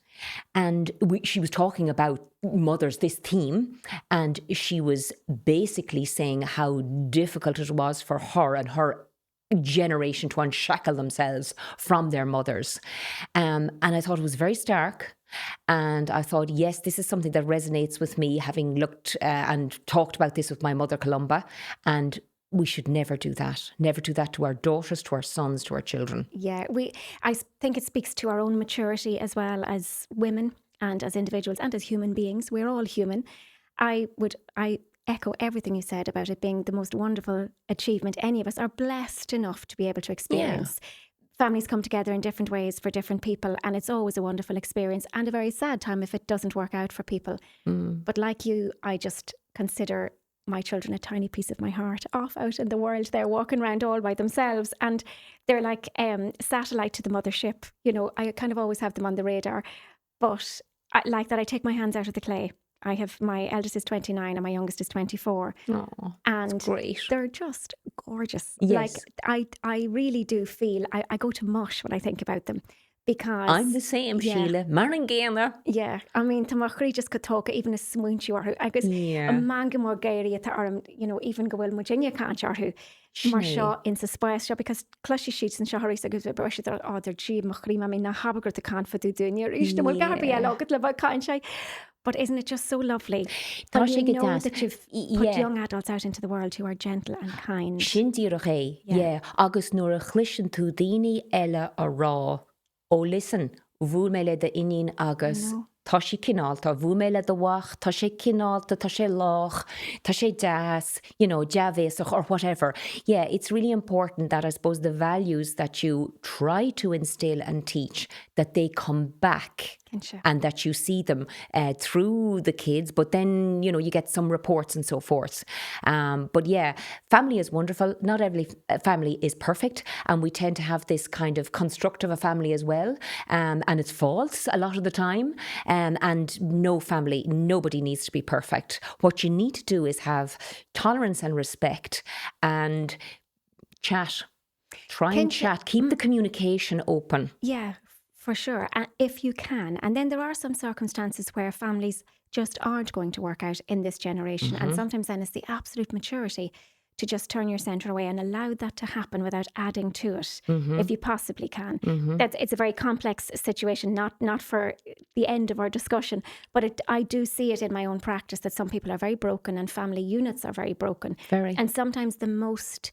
And she was talking about mothers, this theme, and she was basically saying how difficult it was for her and her generation to unshackle themselves from their mothers. And I thought it was very stark. And I thought, yes, this is something that resonates with me, having looked and talked about this with my mother, Columba. And we should never do that. Never do that to our daughters, to our sons, to our children. Yeah, I think it speaks to our own maturity as well as women and as individuals and as human beings. We're all human. I echo everything you said about it being the most wonderful achievement any of us are blessed enough to be able to experience. Yeah. Families come together in different ways for different people, and it's always a wonderful experience and a very sad time if it doesn't work out for people. But like you, I just consider my children a tiny piece of my heart off out in the world. They're walking around all by themselves and they're like satellite to the mothership. I kind of always have them on the radar, but like that, I take my hands out of the clay. I have, my eldest is 29 and my youngest is 24. Oh, and great. They're just gorgeous. Yes. Like I really do feel, I go to mush when I think about them. Because I'm the same, Síle. Maringana. Yeah, I mean, Tamachri just could talk even a smoonch or I guess a manga more gairy at even go well Virginia can't who Marsha in Suspaisha because clushy sheets and Shahari so gives a brush at other G Machri, I mean, na Habagur the can't for do doing your Ishta will Gabrielle get live can't I? But isn't it just so lovely when you know that you've put young adults out into the world who are gentle and kind? Shinti yeah. Agus nor a chlishin tu dini ella a raw. Oh, listen, bhúil mé le de inín agus, tá sí cinálta, bhúil mé le de wach, tá sé cinálta, tá sé lách, tá sé das, deavésach or whatever. Yeah, it's really important that I suppose the values that you try to instill and teach, that they come back. And that you see them through the kids, but then, you get some reports and so forth. But yeah, family is wonderful. Not every family is perfect. And we tend to have this kind of construct of a family as well. And it's false a lot of the time. And nobody needs to be perfect. What you need to do is have tolerance and respect and chat. Try and chat. Keep the communication open. Yeah. For sure, if you can. And then there are some circumstances where families just aren't going to work out in this generation. And sometimes then it's the absolute maturity to just turn your centre away and allow that to happen without adding to it, if you possibly can. It's a very complex situation, not for the end of our discussion, but I do see it in my own practice that some people are very broken and family units are very broken. Very. And sometimes the most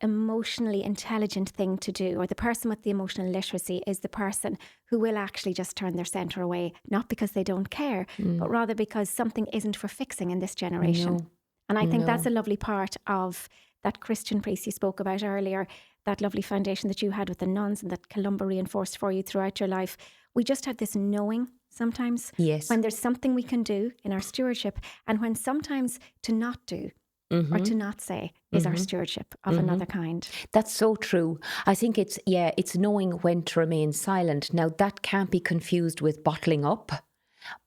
emotionally intelligent thing to do, or the person with the emotional literacy, is the person who will actually just turn their centre away, not because they don't care, but rather because something isn't for fixing in this generation. And I think that's a lovely part of that Christian priest you spoke about earlier, that lovely foundation that you had with the nuns and that Columba reinforced for you throughout your life. We just have this knowing sometimes when there's something we can do in our stewardship, and when sometimes to not do or to not say is our stewardship of another kind. That's so true. I think it's knowing when to remain silent. Now, that can't be confused with bottling up.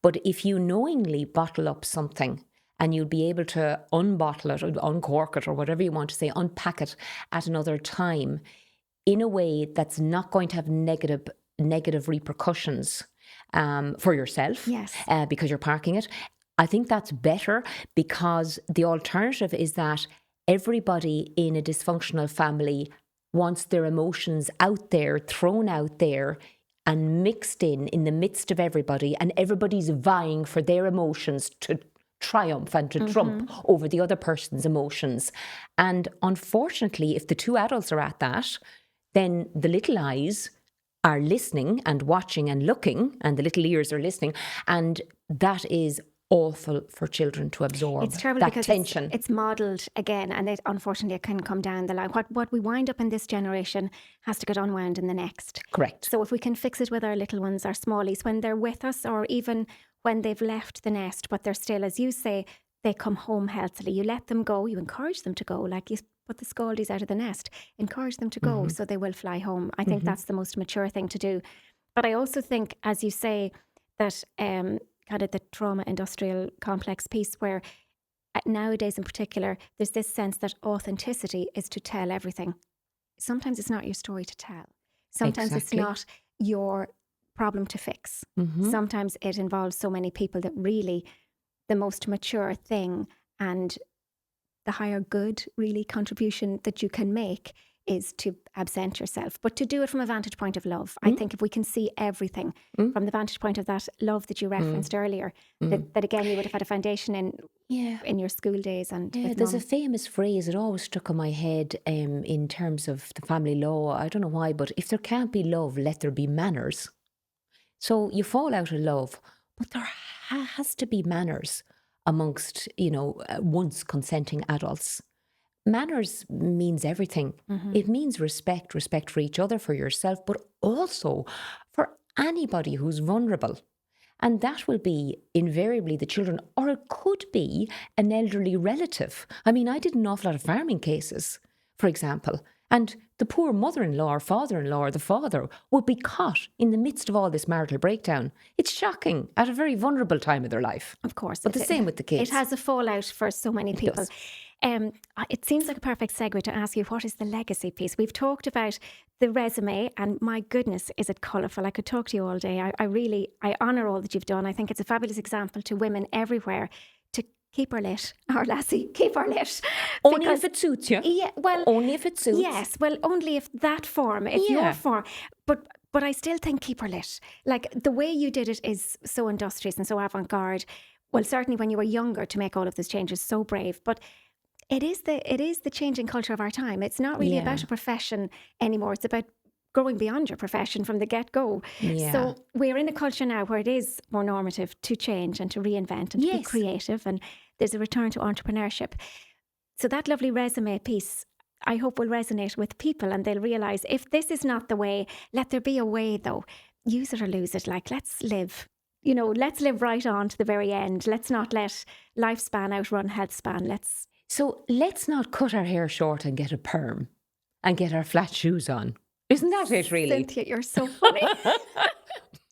But if you knowingly bottle up something and you'll be able to unbottle it or uncork it or whatever you want to say, unpack it at another time, in a way that's not going to have negative repercussions for yourself, Yes. because you're parking it. I think that's better, because the alternative is that everybody in a dysfunctional family wants their emotions out there, thrown out there, and mixed in the midst of everybody, and everybody's vying for their emotions to triumph and to trump over the other person's emotions. And unfortunately, if the two adults are at that, then the little eyes are listening and watching and looking, and the little ears are listening, and that is awful for children to absorb. It's terrible, that because tension. it's modelled again, and unfortunately it can come down the line. What we wind up in this generation has to get unwound in the next. Correct. So if we can fix it with our little ones, our smallies, when they're with us, or even when they've left the nest, but they're still, as you say, they come home healthily. You let them go, you encourage them to go, like you put the scaldies out of the nest, encourage them to go, so they will fly home. I think that's the most mature thing to do. But I also think, as you say, that kind of the trauma industrial complex piece, where nowadays in particular, there's this sense that authenticity is to tell everything. Sometimes it's not your story to tell. Sometimes Exactly. it's not your problem to fix. Sometimes it involves so many people that really the most mature thing and the higher good, really, contribution that you can make is to absent yourself, but to do it from a vantage point of love. I think if we can see everything from the vantage point of that love that you referenced earlier, that again, you would have had a foundation in your school days. And with there's mum. a famous phrase, it always stuck in my head in terms of the family law. I don't know why, but if there can't be love, let there be manners. So you fall out of love, but there has to be manners amongst, once consenting adults. Manners means everything. It means respect for each other, for yourself, but also for anybody who's vulnerable. And that will be invariably the children, or it could be an elderly relative. I mean, I did an awful lot of farming cases, for example, and the poor mother-in-law or father-in-law or the father would be caught in the midst of all this marital breakdown. It's shocking at a very vulnerable time of their life. Of course. But the same with the kids. It has a fallout for so many people. It seems like a perfect segue to ask you, what is the legacy piece? We've talked about the resume, and my goodness, is it colourful. I could talk to you all day. I honour all that you've done. I think it's a fabulous example to women everywhere to keep her lit, our lassie, keep her lit. Only if it suits you. Yeah, well, only if it suits. Yes, well, only if that form, if your form. But I still think keep her lit. Like, the way you did it is so industrious and so avant-garde. Well, certainly when you were younger, to make all of those changes, so brave. But it is the changing culture of our time. It's not really about a profession anymore. It's about growing beyond your profession from the get-go. Yeah. So we're in a culture now where it is more normative to change and to reinvent and to be creative, and there's a return to entrepreneurship. So that lovely resume piece, I hope, will resonate with people, and they'll realise, if this is not the way, let there be a way though. Use it or lose it. Like, let's live. Let's live right on to the very end. Let's not let lifespan outrun health span. So let's not cut our hair short and get a perm and get our flat shoes on. Isn't that it, really? Cynthia, you're so funny.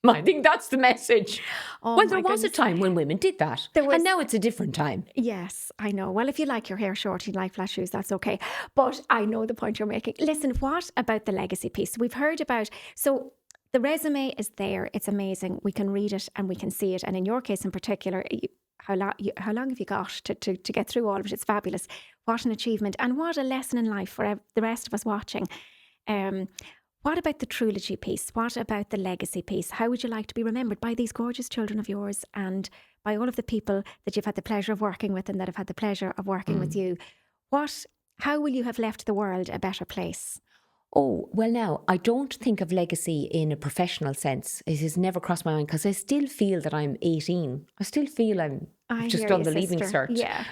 I think that's the message. Oh, well, there my was a goodness. time when women did that. And now it's a different time. Yes, I know. Well, if you like your hair short, you like flat shoes, that's okay. But I know the point you're making. Listen, what about the legacy piece? We've heard about... So the resume is there. It's amazing. We can read it and we can see it. And in your case in particular, how long have you got to get through all of it? It's fabulous. What an achievement. And what a lesson in life for the rest of us watching. What about the trilogy piece? What about the legacy piece? How would you like to be remembered by these gorgeous children of yours and by all of the people that you've had the pleasure of working with and that have had the pleasure of working with you? How will you have left the world a better place? Oh, well, now, I don't think of legacy in a professional sense. It has never crossed my mind, because I still feel that I'm 18. I still feel I've just done the leaving cert. Yeah.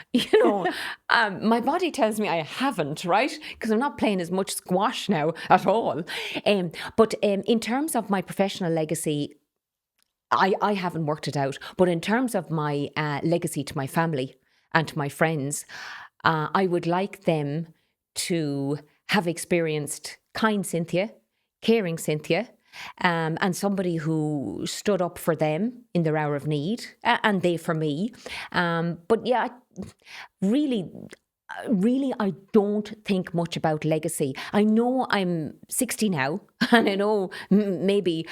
My body tells me I haven't, right? Because I'm not playing as much squash now at all. But in terms of my professional legacy, I haven't worked it out. But in terms of my legacy to my family and to my friends, I would like them to have experienced kind Cynthia, caring Cynthia, and somebody who stood up for them in their hour of need, and they for me. But yeah, really, really, I don't think much about legacy. I know I'm 60 now, and I know maybe,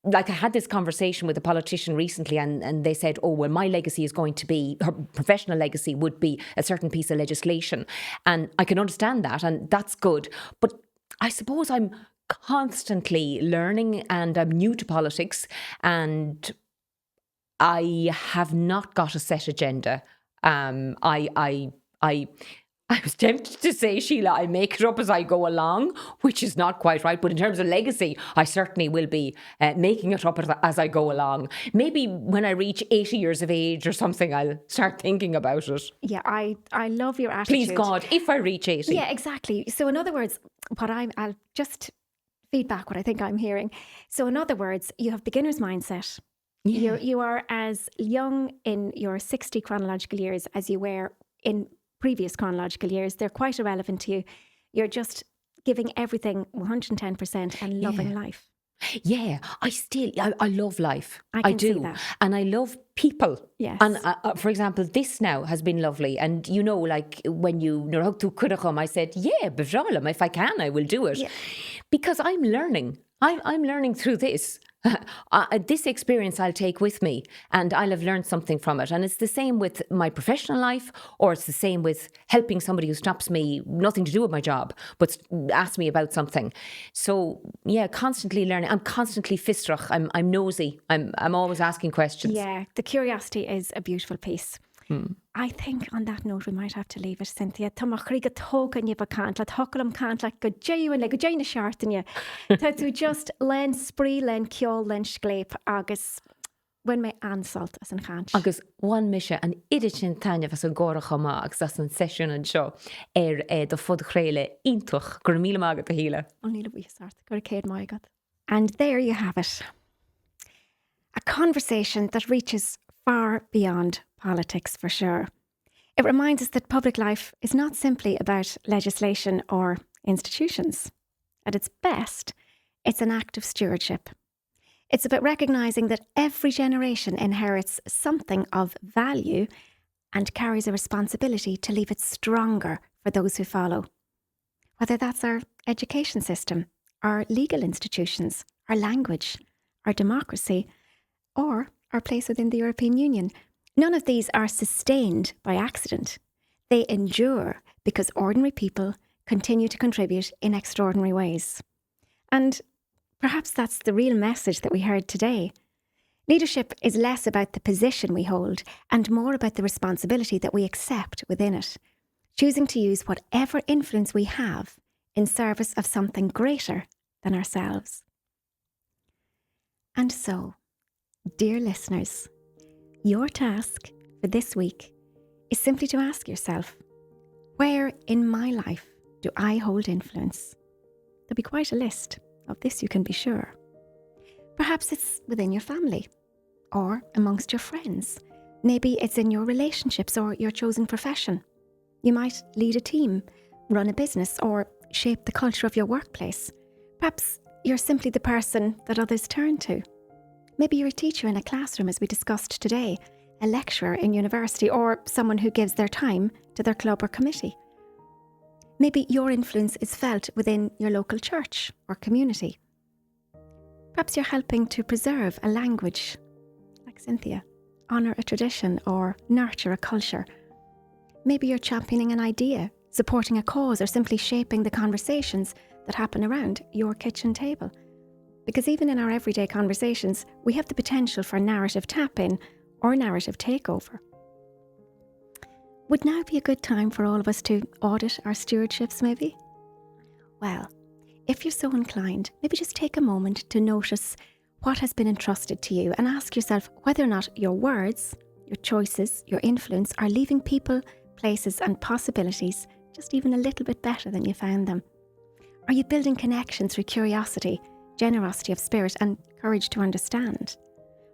like I had this conversation with a politician recently, and they said, oh, well, my legacy is going to be, her professional legacy would be a certain piece of legislation. And I can understand that, and that's good. But I suppose I'm constantly learning, and I'm new to politics, and I have not got a set agenda. I was tempted to say, Sheila, I make it up as I go along, which is not quite right. But in terms of legacy, I certainly will be making it up as I go along. Maybe when I reach 80 years of age or something, I'll start thinking about it. Yeah, I love your attitude. Please God, if I reach 80. Yeah, exactly. So in other words, I'll just feedback what I think I'm hearing. So in other words, you have beginner's mindset. Yeah. You are as young in your 60 chronological years as you were in previous chronological years. They're quite irrelevant to you. You're just giving everything 110% and loving life. Yeah, I love life. I do. see that. And I love people. Yes. And for example, this now has been lovely. And you know, like when you I said, yeah, bevralam, if I can, I will do it. Yeah. Because I'm learning. I'm learning through this. This experience I'll take with me, and I'll have learned something from it. And it's the same with my professional life, or it's the same with helping somebody who stops me, nothing to do with my job, but asks me about something. So yeah, constantly learning. I'm constantly fistrach. I'm nosy. I'm always asking questions. Yeah, the curiosity is a beautiful piece. I think on that note we might have to leave it, Cynthia. Tá chrí go tógan yba cant, le hocalam cant le go déúin le go déine seartain Tá tú just len spree, len ceol, len scléip agus when me ansalt as an chant. Agus one misha an idichin tanya vas a gora chama agus as an session and show the fod chréile intuch gur míle mágad a híle. Only we start gur céad mágad. And there you have it. A conversation that reaches far beyond politics for sure. It reminds us that public life is not simply about legislation or institutions. At its best, it's an act of stewardship. It's about recognising that every generation inherits something of value and carries a responsibility to leave it stronger for those who follow. Whether that's our education system, our legal institutions, our language, our democracy, or our place within the European Union. None of these are sustained by accident. They endure because ordinary people continue to contribute in extraordinary ways. And perhaps that's the real message that we heard today. Leadership is less about the position we hold and more about the responsibility that we accept within it, choosing to use whatever influence we have in service of something greater than ourselves. And so, dear listeners, your task for this week is simply to ask yourself, where in my life do I hold influence? There'll be quite a list of this, you can be sure. Perhaps it's within your family or amongst your friends. Maybe it's in your relationships or your chosen profession. You might lead a team, run a business, or shape the culture of your workplace. Perhaps you're simply the person that others turn to. Maybe you're a teacher in a classroom, as we discussed today, a lecturer in university, or someone who gives their time to their club or committee. Maybe your influence is felt within your local church or community. Perhaps you're helping to preserve a language, like Cynthia, honour a tradition, or nurture a culture. Maybe you're championing an idea, supporting a cause, or simply shaping the conversations that happen around your kitchen table. Because even in our everyday conversations, we have the potential for narrative tap-in or narrative takeover. Would now be a good time for all of us to audit our stewardships, maybe? Well, if you're so inclined, maybe just take a moment to notice what has been entrusted to you and ask yourself whether or not your words, your choices, your influence are leaving people, places and possibilities just even a little bit better than you found them. Are you building connection through curiosity, generosity of spirit and courage to understand?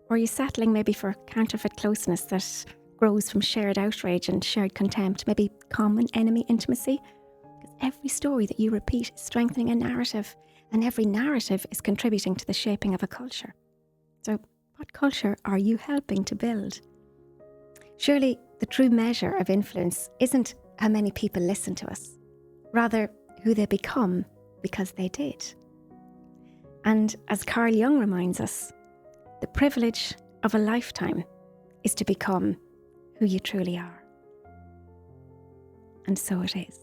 Or are you settling maybe for counterfeit closeness that grows from shared outrage and shared contempt, maybe common enemy intimacy? Because every story that you repeat is strengthening a narrative, and every narrative is contributing to the shaping of a culture. So what culture are you helping to build? Surely the true measure of influence isn't how many people listen to us, rather who they become because they did. And as Carl Jung reminds us, the privilege of a lifetime is to become who you truly are. And so it is.